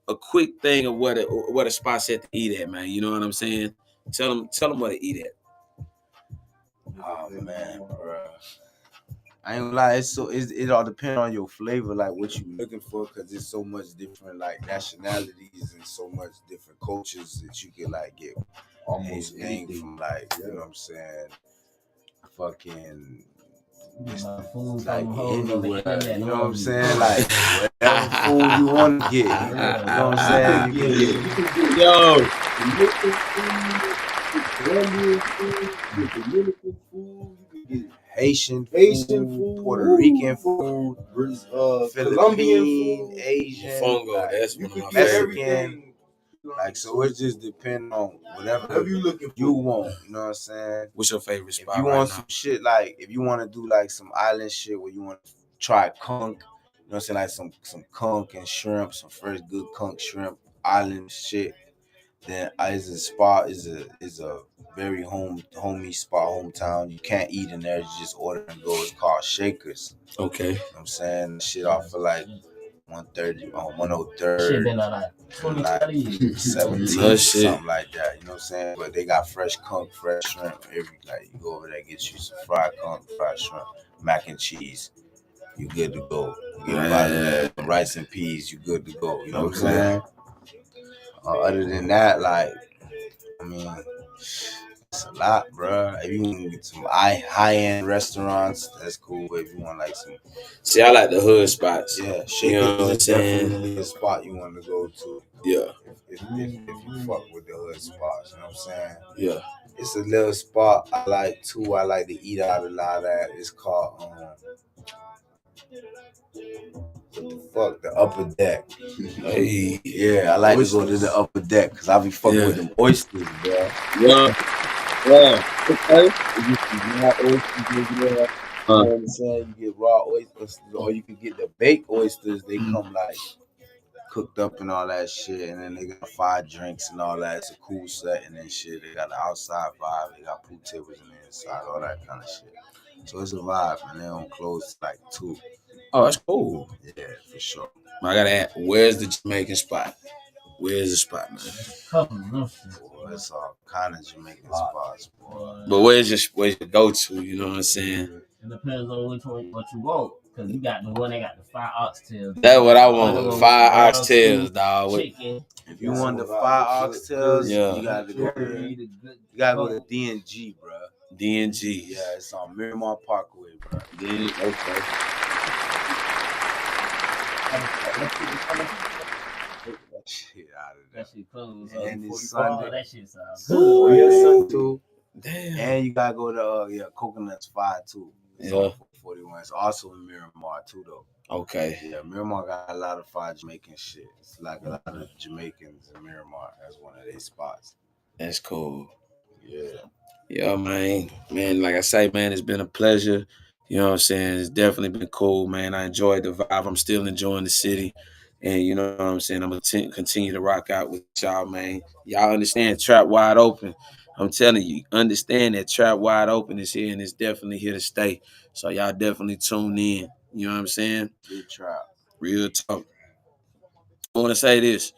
a quick thing of what a spot set to eat at, man. You know what I'm saying? Tell them what to eat at. Oh man, bro. I ain't gonna lie, it all depends on your flavor, like what you looking for, cause there's so much different like nationalities and so much different cultures that you can like get almost anything from, like, you know what I'm saying, fucking like anywhere, you know what I'm saying, like whatever food you want to get, you know what I'm saying, you can get Dominican food, you can get Haitian food, Puerto Rican food, Colombian food, Asian, Fongo, like, that's one of my Mexican. Like, so it just depends on whatever you want. You know what I'm saying? What's your favorite spot? If you want some shit, like if you want to do like some island shit where you want to try conch, you know what I'm saying, like some conch and shrimp, some fresh good conch shrimp island shit. Then is a very homey spot, hometown. You can't eat in there, you just order and go. It's called Shakers. Okay. You know what I'm saying? Shit off for like 130 on 103rd, like 17, something like that. You know what I'm saying? But they got fresh conch, fresh shrimp. Like you go over there, get you some fried conch, fried shrimp, mac and cheese. You good to go. You get a lot of that, rice and peas. You good to go. You know what I'm saying? Other than that, like, I mean, it's a lot, bro. If you want to get some high-end restaurants, that's cool. But if you want like some, see, I like the hood spots. Yeah, Shakers is definitely a spot you want to go to. Yeah. If you fuck with the hood spots, you know what I'm saying? Yeah. It's a little spot I like too. I like to eat out a lot at. It's called what the fuck? The Upper Deck. Hey. Yeah, I like to go to the Upper Deck because I be fucking with them oysters, bro. Yeah. Okay. You know what I'm saying? You get raw oysters, or you can get the baked oysters. They come like cooked up and all that shit, and then they got 5 drinks and all that. It's a cool setting and shit. They got the outside vibe. They got pool tables in the inside, all that kind of shit. So it's a vibe, man. They don't close like 2. Oh, that's cool. Yeah, for sure. I gotta ask, where's the Jamaican spot? Where's the spot, man? Boy, it's all kind of Jamaican spots, boy. But where's your go-to? You know what I'm saying? It depends on which one what you want. Cause you got the one that got the 5 oxtails. That's what I want. 5 oxtails, dog. Chicken. If you want the 5 oxtails, you gotta go to D&G, bro. D&G. Yeah, it's on Miramar Parkway, bro. Okay. Shit out of there. That shit close. And it's Sunday. That shit sounds Oh, good. yeah, Sunday too. Damn. And you gotta go to Coconut's 5 too. It's on 41. It's also in Miramar too, though. Okay. Yeah, Miramar got a lot of 5 Jamaican shit. It's like a lot of Jamaicans in Miramar. That's one of their spots. That's cool. Yeah. Yeah, man. Man, like I say, man, it's been a pleasure. You know what I'm saying? It's definitely been cool, man. I enjoyed the vibe. I'm still enjoying the city. And you know what I'm saying? I'm going to continue to rock out with y'all, man. Y'all understand Trap Wide Open. I'm telling you, understand that Trap Wide Open is here and it's definitely here to stay. So y'all definitely tune in. You know what I'm saying? Big trap. Real talk. I want to say this.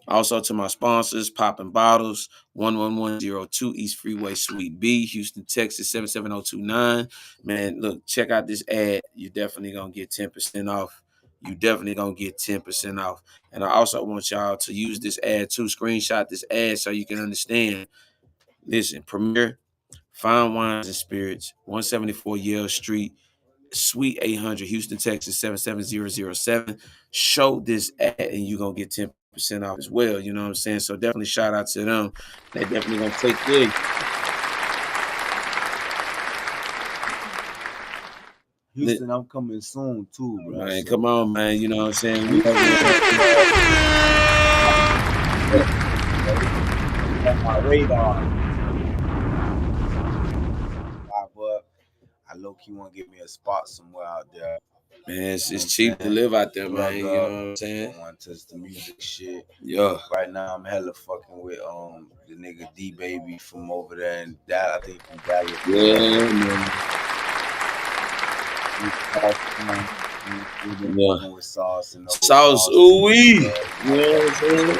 Also to my sponsors, Poppin' Bottles, 11102 East Freeway, Suite B, Houston, Texas, 77029. Man, look, check out this ad. You're definitely going to get 10% off. You definitely going to get 10% off. And I also want y'all to use this ad too. Screenshot this ad so you can understand. Listen, Premier, Fine Wines and Spirits, 174 Yale Street, Suite 800, Houston, Texas, 77007. Show this ad and you're going to get 10% off as well. You know what I'm saying? So definitely shout out to them. They definitely going to take care of you. Houston, I'm coming soon too, bro. Man, come on, man. You know what I'm saying? My radar. But I low-key want to get me a spot somewhere out there. Man, it's cheap to live out there, man. You know what I'm saying? I want to touch the music shit. Yeah. Right now, I'm hella fucking with the nigga D.A.B.O.S from over there, and that I think from Dallas. Yeah, man. Yeah. With sauce and sauce, ooh wee. You know what I'm saying?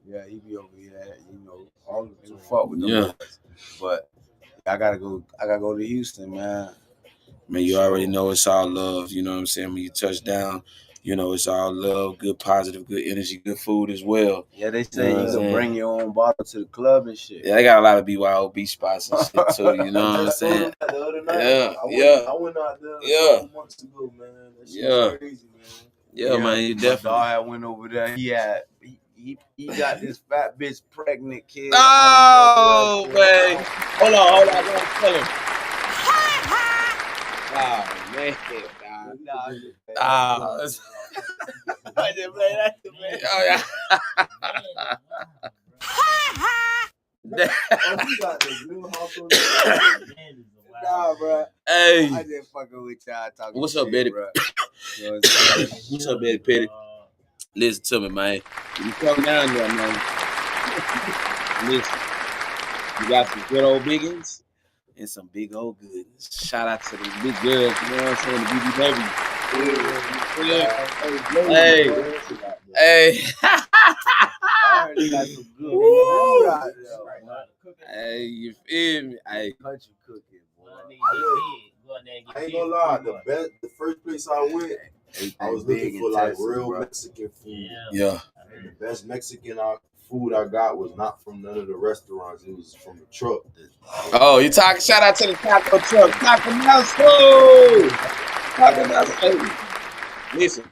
Yeah, he be over here, you know, all the fuck with them boys. But I gotta go to Houston, man. Man, you already know it's all love. You know what I'm saying? When you touch down, you know it's all love, good positive, good energy, good food as well. Yeah, they say you can bring your own bottle to the club and shit. Yeah, they got a lot of BYOB spots and shit too. You know what I'm saying? The other night, I went out there a couple months ago, man. That shit was crazy, man. Yeah, man, you definitely. My dog went over there. He got this fat bitch pregnant kid. Oh, man. Hold on. I gotta tell him. Oh, man. I just play that to me. Oh, yeah. Nah, bro. Hey. I just fucking with y'all talking. What's up, Betty? What's up, Betty Petty? Listen to me, man. You come down there, man. Listen. You got some good old biggins and some big old goodness. Shout out to the big girls, you know what I'm saying? The BBW. Hey. I heard you got some good food out there. Hey, you feel me? Hey. Country cooking, boy. I ain't gonna lie, the first place I went, I was looking for like real Mexican food. Yeah. And the best Mexican food I got was not from none of the restaurants. It was from the truck. Oh, you talking? Shout out to the taco truck, Taco Nelson. Taco Nelson. Listen,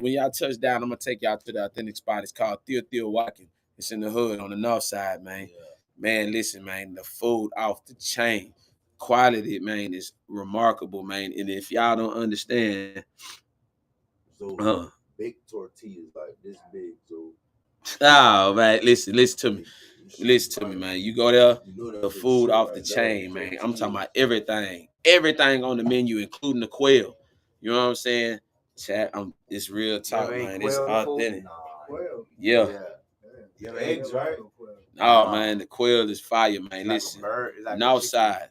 when y'all touch down, I'm gonna take y'all to the authentic spot. It's called Theo Walking. It's in the hood on the north side, man. Yeah. Man, listen, man, the food off the chain. Quality, man, is remarkable, man. And if y'all don't understand, big tortillas like this big, so. Oh, man, listen to me. Listen to me, man. You go there, the food off the chain, man. I'm talking about everything. Everything on the menu, including the quail. You know what I'm saying? Chat, it's real talk, man. It's authentic. Yeah. Yeah, eggs, right? Oh, man, the quail is fire, man. Listen, north side.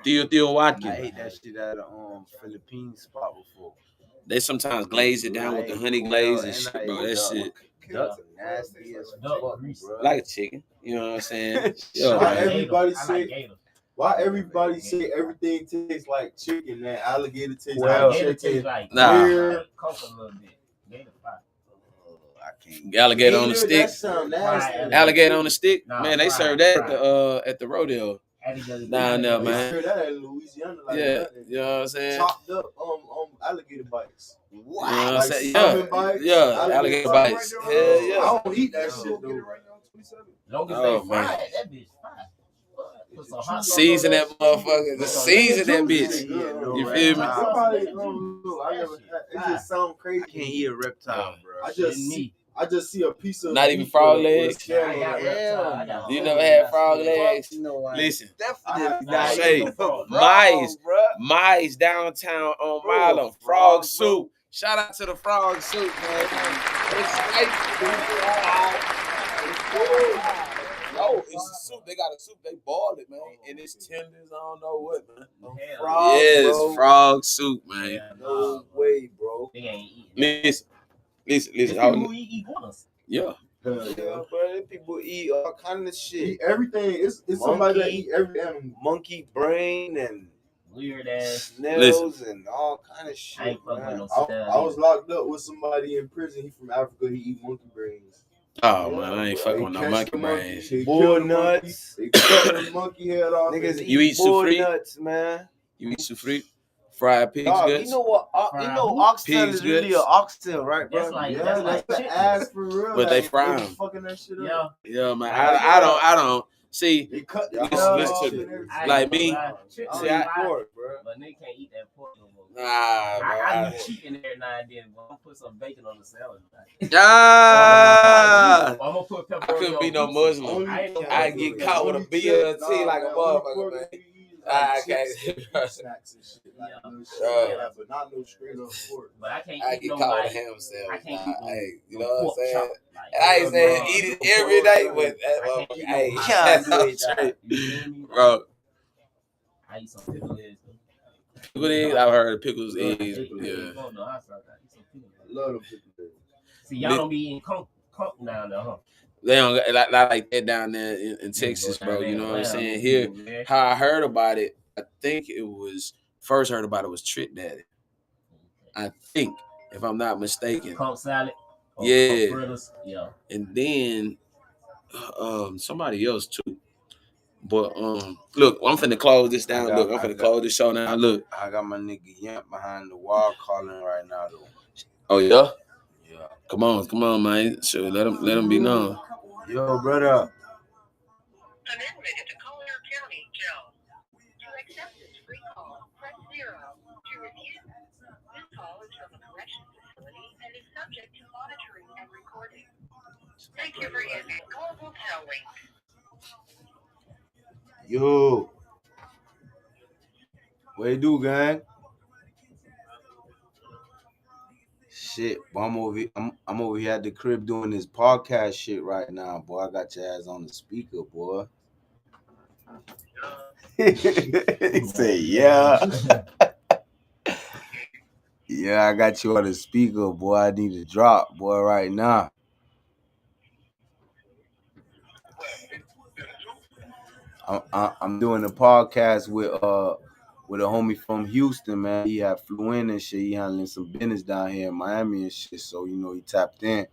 Theo Watkins. I ate that shit at a Philippine spot before. They sometimes glaze it down with the honey glaze and shit, bro. That shit. Duck nasty as fuck, bro. Like a chicken. You know what I'm saying? Why everybody say everything tastes like chicken, man? Alligator tastes like chicken. Nah. Coke a little bit. Gator fire. Alligator on the stick. Alligator on the stick. Man, they serve that at the rodeo. Down there, man. They serve that in Louisiana. Like Yeah, you know what I'm saying? Chopped up alligator bites. You know what I'm saying? Yeah, alligator bites. Hell yeah. I don't eat that shit though. Long as they fry it, that bitch fire. Season that motherfucker. Season that bitch. You feel me? It just sounds crazy. I can't eat a reptile, bro. I just see a piece of not even frog legs. You never had frog legs? Listen, definitely Mize downtown on Milo. Frog soup. Shout out to the frog soup, man. No, it's a soup. They got a soup. They boil it, man, and it's tenders. I don't know what, man. Yes, frog soup, man. No way, bro. They ain't eating. Listen. People eat iguanas. Yeah. Yeah, bro. People eat all kind of shit. Eat everything. It's somebody that eat every animal. Monkey brain and weird ass snails and all kind of shit. I was locked up with somebody in prison. He from Africa. He eat monkey brains. Oh man, I ain't fucking with no monkey brains. Bull nuts. They cut the monkey head off. Niggas you eat bull souffle? Nuts, man. You eat souffle? Fried pig's guts? You know what? Oxtail is really an oxtail, right, bro? That's the ass for real. But they fry them. Fucking that shit up. Yeah, man. I don't. See, they cut the listen to me. Like me. See, pork, bro. But they can't eat that pork no more. Nah, I be cheating every now and then, but I'm gonna put some bacon on the salad. I'm gonna put pepperoni. I couldn't be no Muslim. I get caught with a BLT like a motherfucker, man. I can't. Snacks and shit. But not no straight up pork. But I can't. I eat get no, caught like, with ham sandwich. I can't eat no, you know what I'm saying? Chop, and I ain't saying eat it every day, but hey, bro. I eat some pickle eggs. Pickle eggs? I've heard of pickles eggs. Yeah. I love them pickle eggs. See, y'all don't be eating conch down there, huh? They don't like that down there in Texas, bro. You know what I'm saying? Here, how I heard about it, I think it was first heard about it was Trick Daddy. I think, if I'm not mistaken. Conch salad. Yeah. Yeah. And then somebody else too. But look, I'm finna close this down. I'm finna close this show now. Look, I got my nigga Yamp behind the wall calling right now though. Oh yeah? Yeah. Come on, man. Sure, let him be known. Yo, brother. Amendment to Collier County Jail. To accept this free call, press 0. To refuse, this call is from a corrections facility and is subject to monitoring and recording. Thank you for using Global Tel Link. Yo. What you do, gang? Shit, but I'm over here at the crib doing this podcast shit right now, boy. I got your ass on the speaker, boy. He said, yeah. Yeah, I got you on the speaker, boy. I need to drop, boy, right now. I'm doing a podcast with a homie from Houston, man. He had flew in and shit. He handling some business down here in Miami and shit. So, you know, he tapped in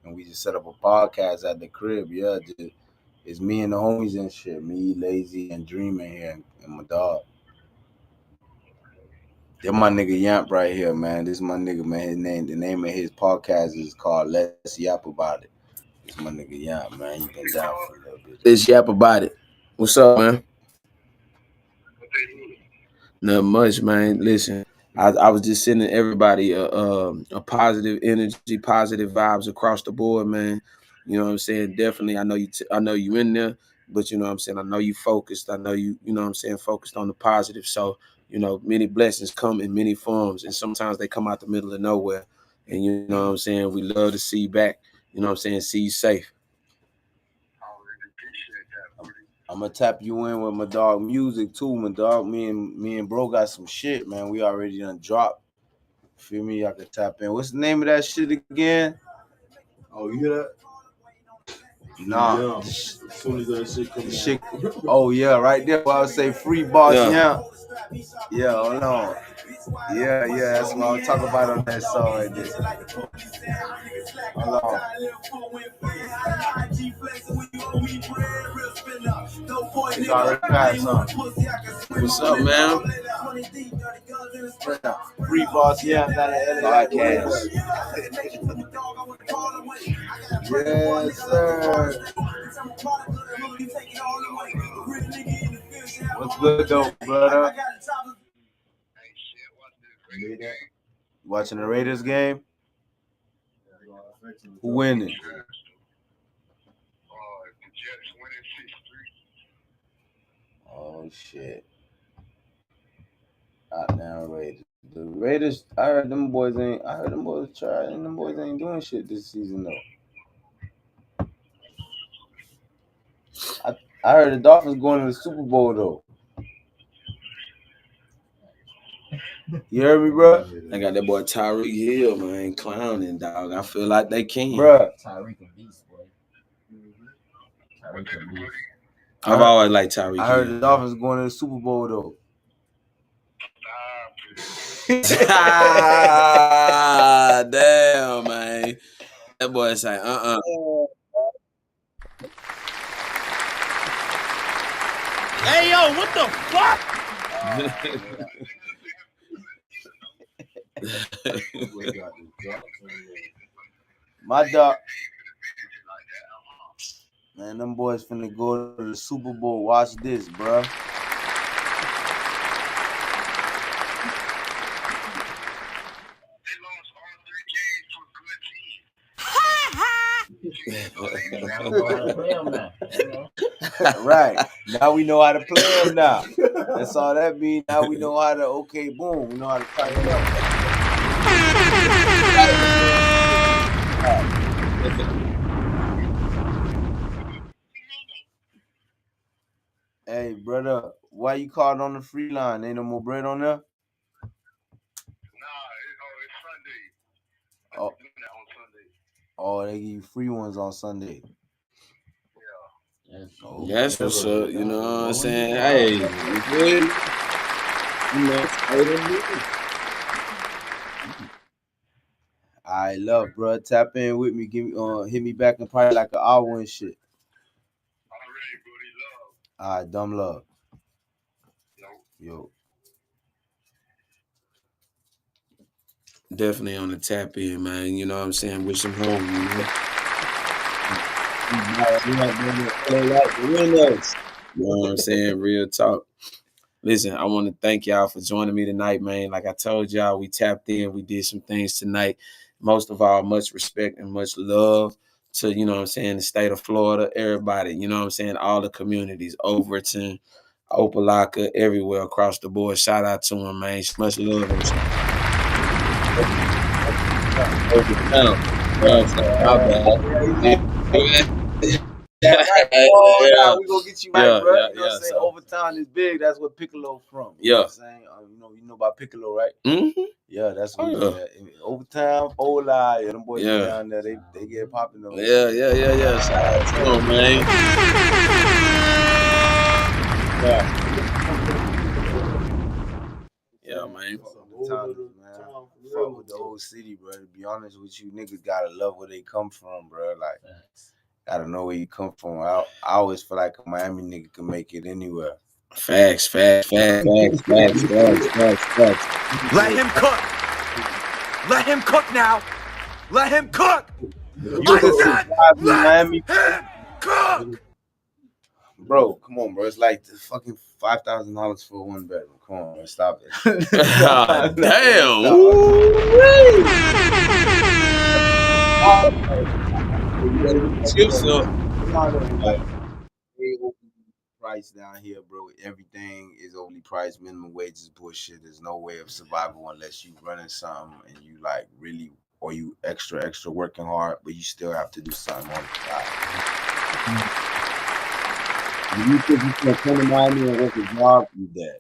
and we just set up a podcast at the crib. Yeah, it's me and the homies and shit. Me, Lazy, and Dreaming here and my dog. They're my nigga Yamp right here, man. This is my nigga, man. The name of his podcast is called Let's Yap About It. This is my nigga Yamp, man. You been down for a little bit. Let's yap about it. What's up, man? Not much, man. Listen, I was just sending everybody a positive energy, positive vibes across the board, man. You know what I'm saying? Definitely, I know you in there, but you know what I'm saying? I know you focused. I know you know what I'm saying, focused on the positive. So, you know, many blessings come in many forms, and sometimes they come out the middle of nowhere. And you know what I'm saying? We love to see you back. You know what I'm saying? See you safe. I'm gonna tap you in with my dog music too, my dog. Me and bro got some shit, man. We already done dropped. Feel me? I can tap in. What's the name of that shit again? Oh, you hear that? Nah. Yeah. As soon as that shit comes Shit. Oh yeah, right there. Well, I would say free boss, yeah. Yeah, hold on. Yeah, that's what I was talking about on that song right there. Hold on. It's already got something. What's up, man? Free boss, yeah. Podcast. Yes, sir. What's good though, brother? Watching the Raiders game? Who winning? Oh shit. Out now Raiders. The Raiders, I heard them boys ain't doing shit this season though. I heard the Dolphins going to the Super Bowl though. You heard me, bro? I got that boy Tyreek Hill, man, clowning, dog. I feel like they can. Bro. Tyreek a beast, boy. Tyreek a beast. I've always liked Tyreek Hill. I heard the Dolphins going to the Super Bowl though. Damn, man. That boy say, Hey, yo, what the fuck? My dog. Man, them boys finna go to the Super Bowl. Watch this, bro. Right. Now we know how to play them now. That's all that means. Now we know how to, okay, boom. We know how to tighten up. Hey, brother, why you calling on the free line? Ain't no more bread on there? It's Sunday. Oh. Doing that on Sunday. Oh, they give you free ones on Sunday. Yeah. Oh, that's what's up. You know what I'm saying? Hey, you good? You know, I love, bro. Tap in with me. Give me, hit me back in probably like an hour and shit. Already, buddy. Love. All right, dumb love. Yo. Definitely on the tap in, man. You know what I'm saying? Wish him home, you know? You know what I'm saying? Real talk. Listen, I want to thank y'all for joining me tonight, man. Like I told y'all, we tapped in. We did some things tonight. Most of all, much respect and much love to, you know what I'm saying, the state of Florida, everybody, you know what I'm saying, all the communities, Overton, Opelika, everywhere across the board. Shout out to them, man. Much love. Yeah, right. We gonna get you right, bro. You know what I'm saying? So, Overtime is big. That's what Piccolo from. Yeah. You know what I'm saying? You know about Piccolo, right? Mm-hmm. Yeah, that's what Overtime, Ola, them boys down there, they get popping over. Yeah. Shout out to them, man. Yeah, man. Fuck with the whole city, bro. To be honest with you, niggas gotta love where they come from, bro. Like, gotta know where you come from. I always feel like a Miami nigga can make it anywhere. Facts. Let him cook. Let him cook now. Let him cook. Let him cook. Bro, come on, bro. It's like the fucking $5,000 for one bedroom. Come on, bro. Stop it. Damn. Chips up. Like, they overly priced down here, bro. Everything is overly priced. Minimum wage is bullshit. There's no way of survival unless you running something and you like really, or you extra working hard, but you still have to do something on the side. If you think you can come to Miami and work a job, you dead.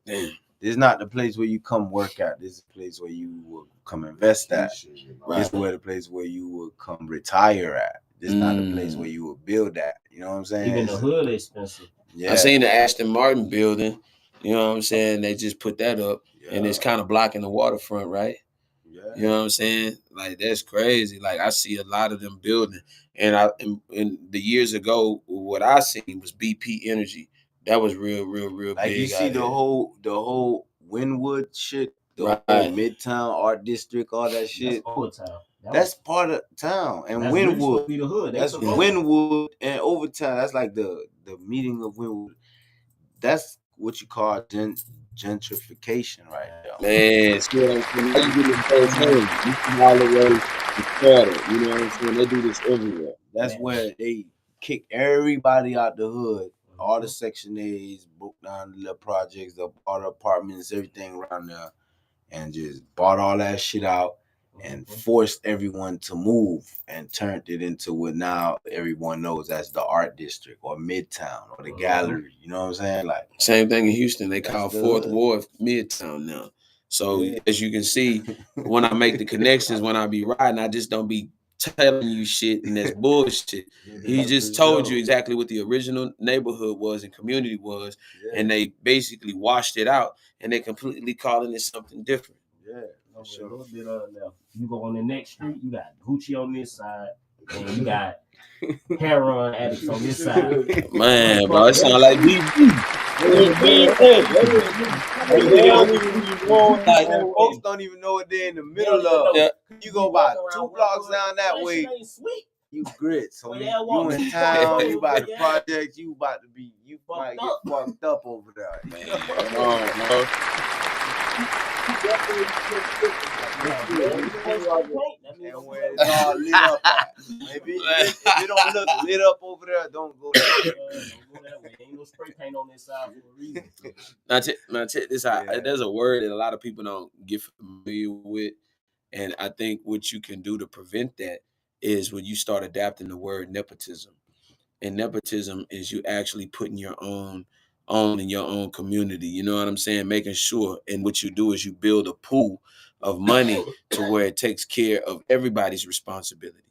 Damn. This is not the place where you come work at. This is the place where you will come invest at. This is where the place where you will come retire at. This is not the place where you will build at. You know what I'm saying? Even the hood expensive. Yeah. I seen the Aston Martin building. You know what I'm saying? They just put that up, and it's kind of blocking the waterfront, right? Yeah. You know what I'm saying? Like that's crazy. Like I see a lot of them building, and in the years ago, what I seen was BP Energy. That was real Like big. you see out the here. whole Wynwood shit, the Right. whole Midtown Art District, all that shit. That's Old Town. That's part of town. And That's really supposed Wynwood, to be the hood. They that's took over. Wynwood and Overtown. That's like the meeting of Wynwood. That's what you call gentrification right there. Man, see what I'm saying? Now you get this whole thing. This is all the way to Florida. You know what I'm saying? They do this everywhere. That's where they kick everybody out the hood. All the Section A's, broke down the little projects, all the apartments, everything around there, and just bought all that shit out and forced everyone to move and turned it into what now everyone knows as the Art District or Midtown or the Gallery. You know what I'm saying? Like same thing in Houston. They call the Fourth hood. Ward Midtown now. So as you can see, when I make the connections, when I be riding, I just don't be telling you shit and that's bullshit. He just told you exactly what the original neighborhood was and community was, and they basically washed it out and they completely calling it something different. Yeah, a little bit left. You go on the next street, you got Gucci on this side, and you got heroin addicts on this side. Man, bro, it sound like BG. Folks don't even know what they're in the middle of. Yeah. You go about 2 blocks down that way, you grits. So you in town, you about the project, you about to be, you might get fucked up over there. Man, no. And where it's all lit up at. Maybe if it don't look lit up over there, don't go there. Don't go that way. Ain't no spray paint on this side for a reason. Now check this out. There's a word that a lot of people don't get familiar with, and I think what you can do to prevent that is when you start adapting the word nepotism. And nepotism is you actually putting your own in your own community. You know what I'm saying? Making sure, and what you do is you build a pool of money to where it takes care of everybody's responsibilities.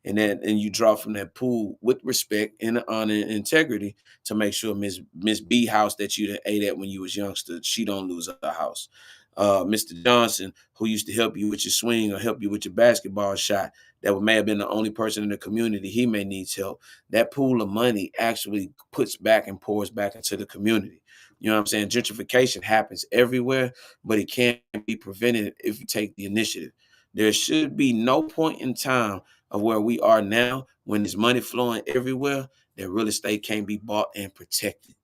And you draw from that pool with respect and honor and integrity to make sure Miss B house that you ate at when you was youngster, she don't lose her house. Mr. Johnson, who used to help you with your swing or help you with your basketball shot, that may have been the only person in the community, he may need help. That pool of money actually puts back and pours back into the community. You know what I'm saying? Gentrification happens everywhere, but it can't be prevented if you take the initiative. There should be no point in time of where we are now when there's money flowing everywhere that real estate can't be bought and protected.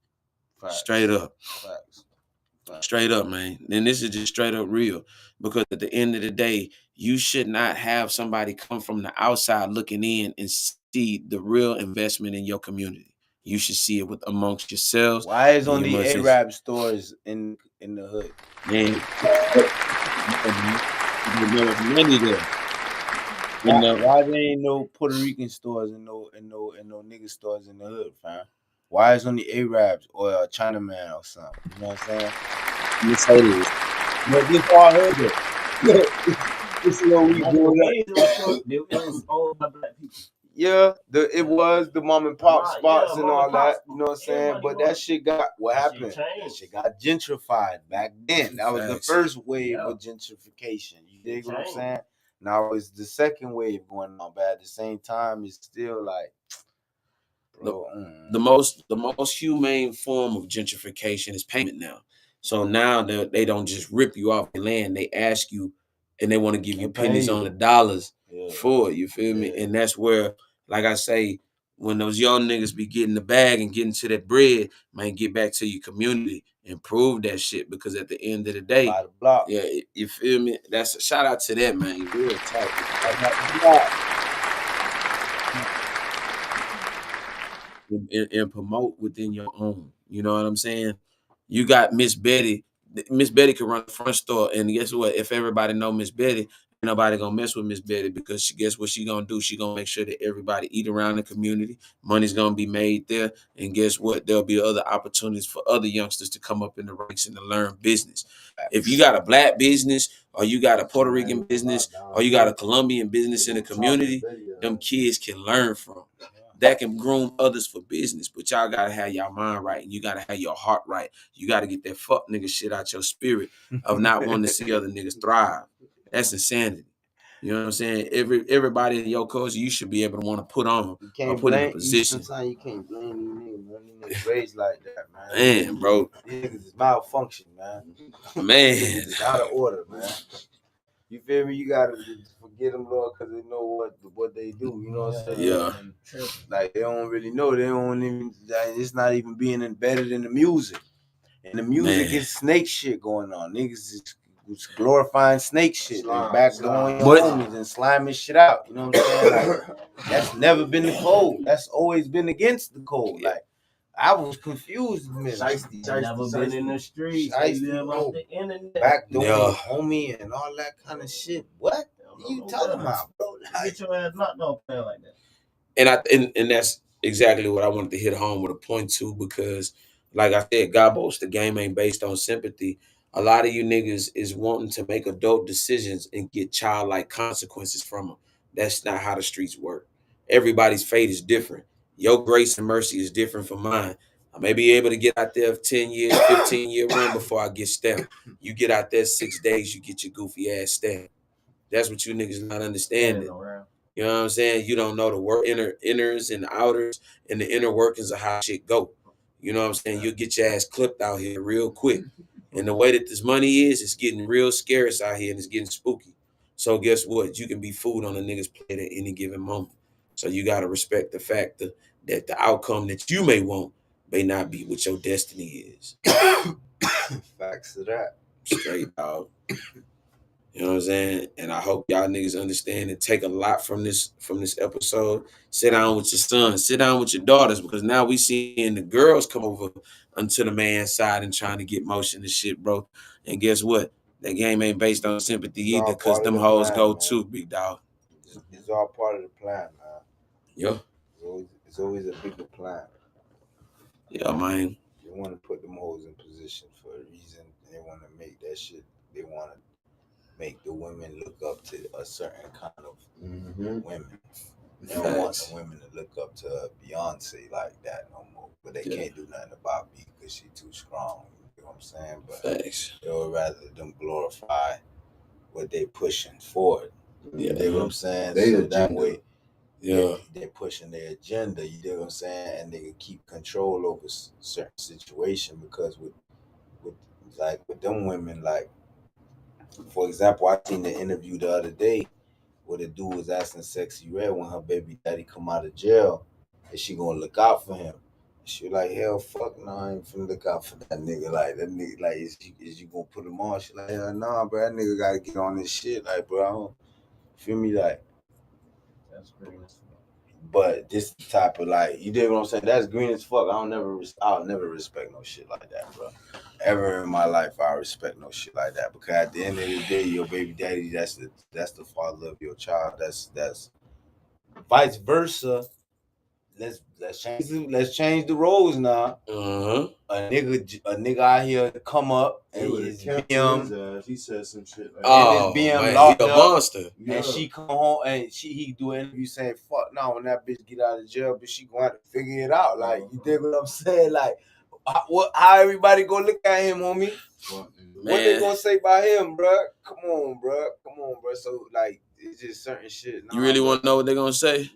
Facts. Straight up. Facts. Straight up, man. And this is just straight up real, because at the end of the day, you should not have somebody come from the outside looking in and see the real investment in your community. You should see it amongst yourselves. Why is only A-Rap stores in the hood? Man, there's money there. Why there ain't no Puerto Rican stores and no nigga stores in the hood, fam? Why is only Arabs or a Chinaman or something? You know what I'm saying? You say this. But this all heard it. This is what we doing. It was owned by black people. Yeah, it was the mom and pop spots and all that. You know what I'm saying? But that shit got what happened? That shit got gentrified back then. That was the first wave of gentrification. You dig what I'm saying? Now it's the second wave going on, but at the same time, it's still like, bro, the most humane form of gentrification is payment now. So now they don't just rip you off the land; they ask you, and they want to give you pennies on the dollars for it. You feel me? And that's where, like I say, when those young niggas be getting the bag and getting to that bread, man, get back to your community and prove that shit. Because at the end of the day, by the block. Yeah, you feel me? That's a shout out to that, man. Real tight. and promote within your own. You know what I'm saying? You got Miss Betty. Miss Betty could run the front store, and guess what? If everybody know Miss Betty, ain't nobody gonna mess with Miss Betty because guess what she gonna do? She gonna make sure that everybody eat around the community. Money's gonna be made there, and guess what? There'll be other opportunities for other youngsters to come up in the ranks and to learn business. If you got a black business, or you got a Puerto Rican business, or you got a Colombian business in the community, them kids can learn from. That can groom others for business, but y'all gotta have your mind right and you gotta have your heart right. You gotta get that fuck nigga shit out your spirit of not wanting to see other niggas thrive. That's insanity. You know what I'm saying? Everybody in your culture, you should be able to want to put on or put in a position. Sometimes you can't blame these niggas, man. These niggas raised like that, man. Man, bro. These niggas is malfunction, man. Man. These niggas is out of order, man. You feel me? You gotta forget them, Lord, because they know what they do. You know what I'm saying? Yeah. Like they don't really know. They don't even. It's not even being embedded in the music. And the music is snake shit going on. Niggas is glorifying snake shit and backdoing your homies and sliming shit out. You know what I'm saying? Like, that's never been the code. That's always been against the code. Like I was confused, man. Never been in the streets. They live off the internet. Backdoing homie and all that kind of shit. What? What you talking about, bro? Get your ass knocked off playing like that. And that's exactly what I wanted to hit home with a point to, because like I said, G.A.B.O.S, the game ain't based on sympathy. A lot of you niggas is wanting to make adult decisions and get childlike consequences from them. That's not how the streets work. Everybody's fate is different. Your grace and mercy is different from mine. I may be able to get out there 10 years, 15-year run before I get stamped. You get out there 6 days, you get your goofy ass stamped. That's what you niggas not understanding. You know what I'm saying? You don't know the inners and outers and the inner workings of how shit go. You know what I'm saying? You'll get your ass clipped out here real quick. And the way that this money is, it's getting real scarce out here and it's getting spooky. So guess what? You can be food on a nigga's plate at any given moment. So you got to respect the fact that the outcome that you may want may not be what your destiny is. Facts to that. Straight dog. You know what I'm saying? And I hope y'all niggas understand and take a lot from this episode. Sit down with your sons, sit down with your daughters, because now we seeing the girls come over onto the man's side and trying to get motion and shit, bro. And guess what? That game ain't based on sympathy either, because them hoes go too, big dog. It's all part of the plan, man. Yeah. It's always a bigger plan. Yeah, man. They want to put them hoes in position for a reason. They want to make that shit. They want to make the women look up to a certain kind of women. They don't want the women to look up to Beyonce like that no more. But they can't do nothing about B because she's too strong. You know what I'm saying? But they would rather them glorify what they pushing forward. You know what I'm saying? So that way, they're pushing their agenda. You know what I'm saying? And they can keep control over certain situation, because with them women, like, for example, I seen the interview the other day where the dude was asking Sexy Red when her baby daddy come out of jail, is she gonna look out for him? She was like, hell, fuck no, I ain't finna look out for that nigga. Like, that nigga, like, is you gonna put him on? She like, hell nah, bro, that nigga gotta get on this shit. Like, bro, I don't feel me, like. That's green as fuck. But this type of, like, you dig what I'm saying? That's green as fuck. I'll never respect no shit like that, bro. Ever in my life, I respect no shit like that, because at the end of the day, your baby daddy, that's the father of your child. That's vice versa. Let's change the roles now. A nigga out here come up and his BM. He said some shit like and his BM man, locked he a up, monster. and she come home and he do an interview saying, "Fuck no," when that bitch get out of jail, but she gonna have to figure it out. Like, you dig what I'm saying? Like, how everybody gonna look at him, homie? What they gonna say about him, bro? Come on, bro. So, like, it's just certain shit. You really want to know what they gonna say?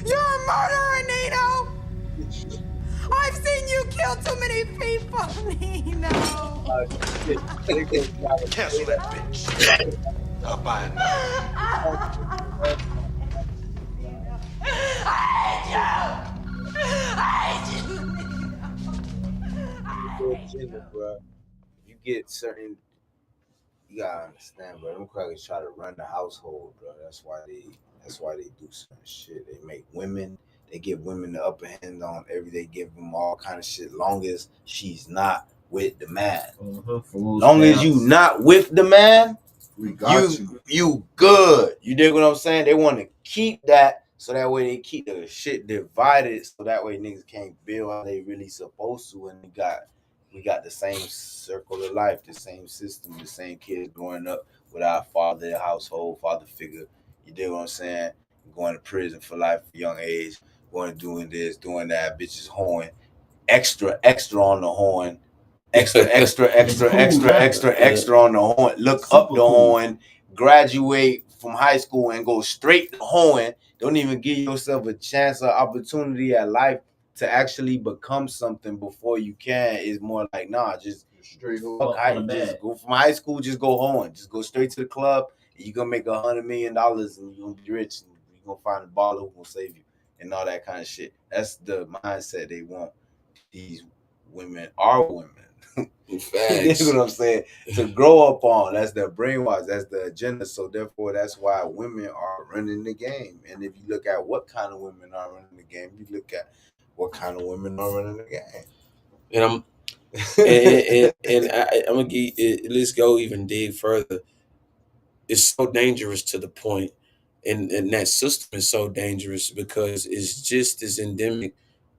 You're a murderer, Nino! I've seen you kill too many people, Nino! Cancel that bitch. I'll buy it now. Bro. You get certain, you gotta understand, bro. Them crackers try to run the household, bro. That's why they do certain shit. They make women They give women the upper hand on they give them all kind of shit. Long as she's not with the man. Long as you not with the man, you good. You dig what I'm saying? They want to keep that so that way they keep the shit divided. So that way niggas can't build how they really supposed to. And we got the same circle of life, the same system, the same kids growing up without father, household, father figure. You dig what I'm saying? Going to prison for life at a young age, going doing this, doing that, bitches horn, extra on the horn, extra on the horn, look up the horn, graduate from high school and go straight to horn. Don't even give yourself a chance or opportunity at life to actually become something before you can. Is more like, nah, just straight just go from high school, just go horn, just go straight to the club. And you're gonna make $100 million and you're gonna be rich and you're gonna find a baller who gonna save you and all that kind of shit. That's the mindset they want. These women are women. You know what I'm saying? To grow up on. That's their brainwash. That's the agenda. So therefore, that's why women are running the game. And if you look at what kind of women are running the game, you look at what kind of women are running the game. And I'm gonna give let's go even dig further. It's so dangerous to the point, and that system is so dangerous because it's just as endemic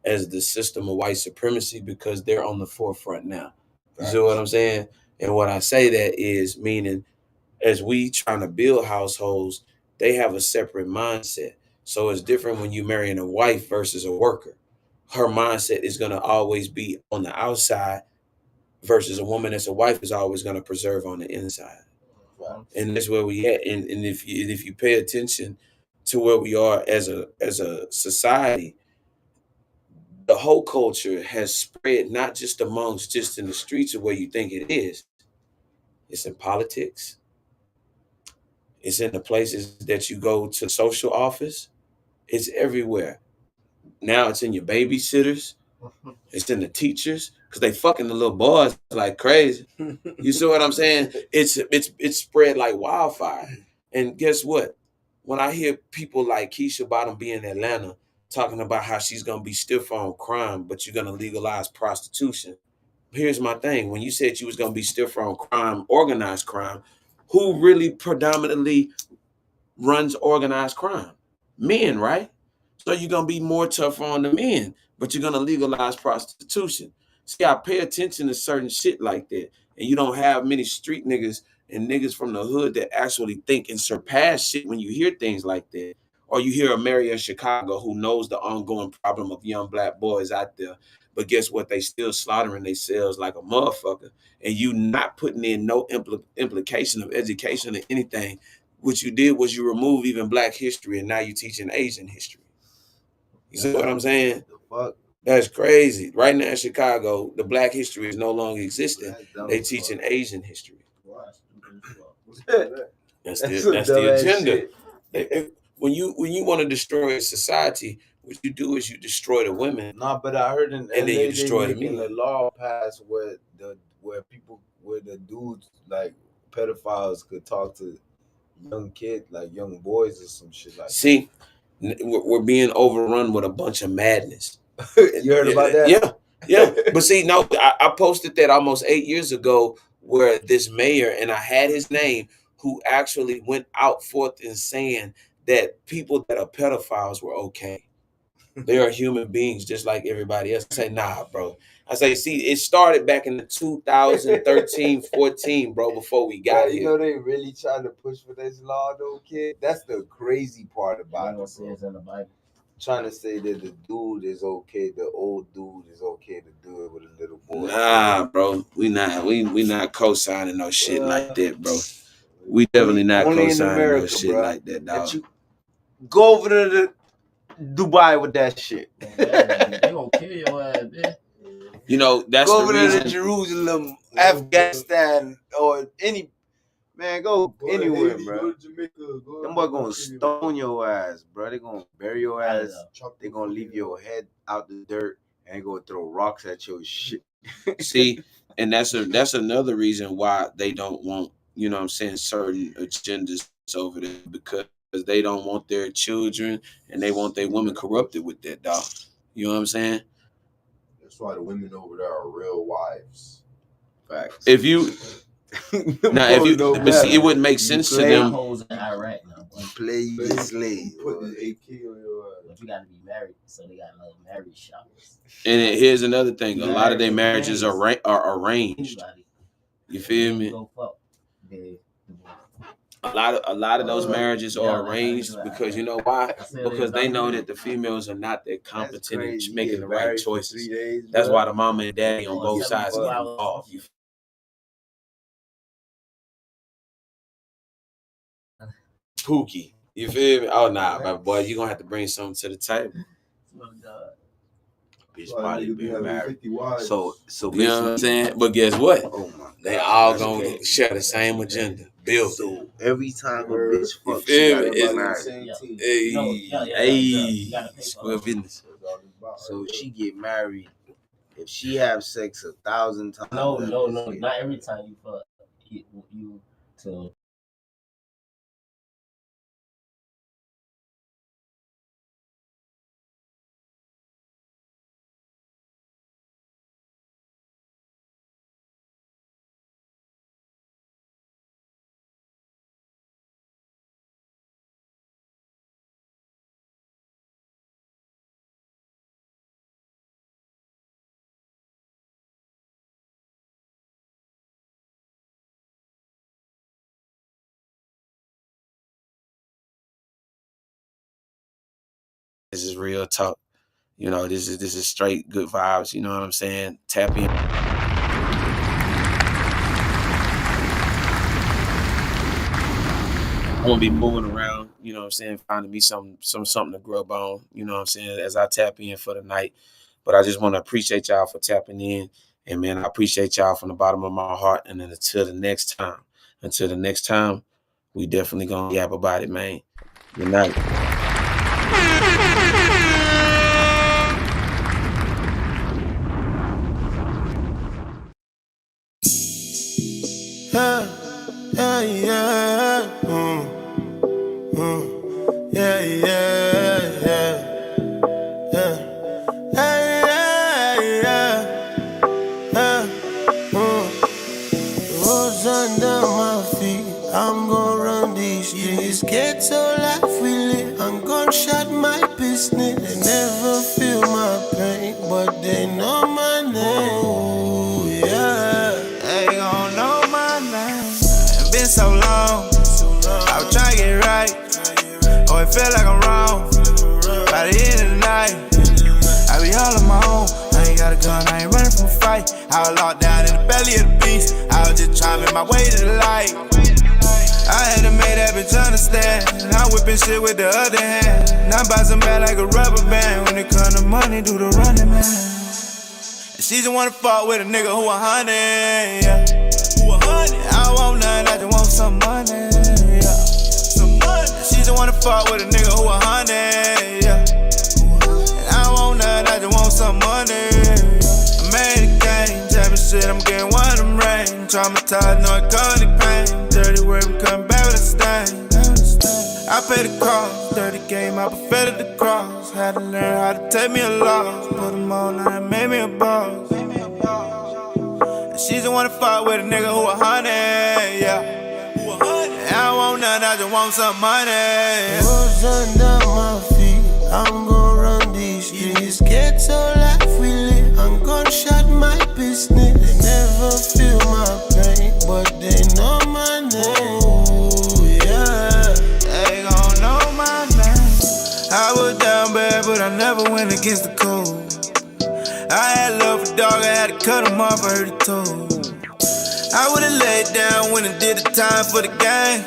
as the system of white supremacy because they're on the forefront now. You see what I'm saying? And what I say that is meaning as we trying to build households, they have a separate mindset. So it's different when you marrying a wife versus a worker. Her mindset is gonna always be on the outside versus a woman that's a wife is always gonna preserve on the inside. And that's where we at. And if you pay attention to where we are as a society, the whole culture has spread not just amongst just in the streets of where you think it is. It's in politics. It's in the places that you go to social office. It's everywhere. Now it's in your babysitters. It's in the teachers because they fucking the little boys like crazy. You see what I'm saying? It's spread like wildfire. And guess what? When I hear people like Keisha Bottom be in Atlanta talking about how she's gonna be stiff on crime, but you're gonna legalize prostitution. Here's my thing: when you said you was gonna be stiff on crime, organized crime, who really predominantly runs organized crime? Men, right? So you're gonna be more tough on the men, but you're gonna legalize prostitution. See, I pay attention to certain shit like that, and you don't have many street niggas and niggas from the hood that actually think and surpass shit when you hear things like that. Or you hear a mayor in Chicago who knows the ongoing problem of young black boys out there, but guess what? They still slaughtering themselves like a motherfucker, and you not putting in no implication of education or anything. What you did was you removed even black history, and now you're teaching Asian history. You see what I'm saying? That's crazy. Right now in Chicago, the black history is no longer existing. They teaching Asian history. That's the agenda. When you want to destroy a society, what you do is you destroy the women. Nah, but I heard in and then you destroy the making men. a law passed where the dudes like pedophiles could talk to young kids, like young boys or some shit like See, we're being overrun with a bunch of madness. You heard about that? Yeah. But see, no, I posted that almost 8 years ago where this mayor, and I had his name, who actually went out forth and saying that people that are pedophiles were okay. They are human beings just like everybody else. I say, nah, bro. I say, see, it started back in the 2013, 14, bro, before we got here. You know they really trying to push for this law, though, kid. That's the crazy part about it. Bro. In the Bible. Trying to say that the dude is okay, the old dude is okay to do it with a little boy. Nah, bro, we not co-signing no shit like that, bro. We definitely not co-signing no shit like that, dog. Go over to the Dubai with that shit. They gonna kill your ass, man. You know, that's go the over reason. To Jerusalem, Afghanistan, or any man, go anywhere, Haiti, bro. Go to Jamaica, them boys gonna stone your ass, bro. They gonna bury your ass. They gonna leave your head out the dirt and gonna throw rocks at your shit. See, and that's another reason why they don't want, you know what I'm saying, certain agendas over there, because because they don't want their children and they want their women corrupted with that, dog. You know what I'm saying? That's why the women over there are real wives. Facts. If you now, if you, but see, it wouldn't make sense to them. Hoes in Iraq now, boy. You play, you get slayed. Put the AK on your ass. But you gotta be married, so they got no marriage showers. And here's another thing: a lot of their marriages are arranged. Anybody. You feel me? Go fuck. A lot of those marriages are arranged because you know why? Because they know that the females are not that competent in making the right choices. That's why the mama and daddy on both sides get involved. Pookie, you feel me? Oh nah, my boy, you gonna have to bring something to the table. Bitch probably been married. So You know what I'm saying? But guess what? Oh my God. They all gonna share the same agenda. Build. So every time a bitch You fucks, feel she me? gotta get married. Hey, square business. So she get married. If she have sex 1,000 times, No. Not every time you fuck. You to. This is real talk. You know, this is straight good vibes. You know what I'm saying? Tap in. I'm gonna be moving around, you know what I'm saying, finding me something to grub on, you know what I'm saying, as I tap in for the night. But I just want to appreciate y'all for tapping in. And man, I appreciate y'all from the bottom of my heart. And then until the next time, we definitely gonna yap about it, man. Good night. Rose under my feet, I'm gonna run these streets. Ghetto life we live, I'm gonna shut my business. They never feel my pain, but they know my name. Ooh, yeah, they gon' know my name. It's been so long, I was trying to get right. Oh, it feel like I'm wrong. By the end of the night, I be all on my own. I ain't got a gun, I ain't running from a fight. I was locked down in the belly of the beast. I was just trying to make my way to the light. I had to make that bitch understand. I'm whipping shit with the other hand. Now I'm bouncing back like a rubber band. When it come to money, do the running man. And she just wanna fuck with a nigga who 100, yeah. Who 100? I don't want nothing, I just want some money, yeah. Some money. She just wanna fuck with a nigga who 100, yeah. And I don't want nothing, I just want some money, yeah. I made a game, jamming shit, I'm getting one of them rain. Traumatized, no iconic pain. Dirty word, I'm coming back with a stain. I paid the cost, dirty game, I perfected the cross. Had to learn how to take me a loss. Put them on, now it made me a boss. And she just wanna fuck with a nigga who 100, yeah. And I don't want nothing, I just want some money. Rose under my feet, I'm gonna run these streets. Ghetto life we live, I'm gonna shut my business. They never feel my pain, but they know my name. Ooh, yeah, they gon' know my name. I was down bad, but I never went against the code. I had love for dog, I had to cut him off, I heard it told. I would've laid down when I did the time for the gang.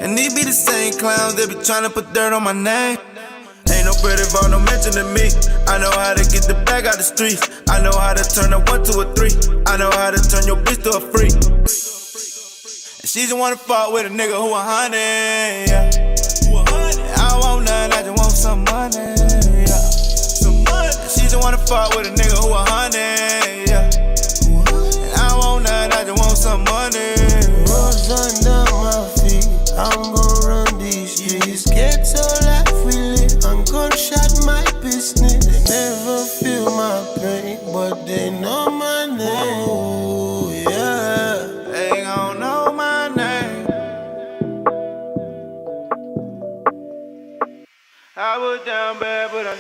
And these be the same clowns that be tryna put dirt on my name. Ain't no credit for no mention to me. I know how to get the bag out the streets. I know how to turn a 1 to a 3. I know how to turn your bitch to a freak. And she just wanna fuck with a nigga who 100, yeah. I don't want nothing, I just want some money, yeah. Some money. And she just wanna fuck with a nigga who 100, yeah. And I don't want nothing, I just want some money. Rose under my feet, I'm gon' run these streets.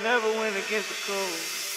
never went against the code.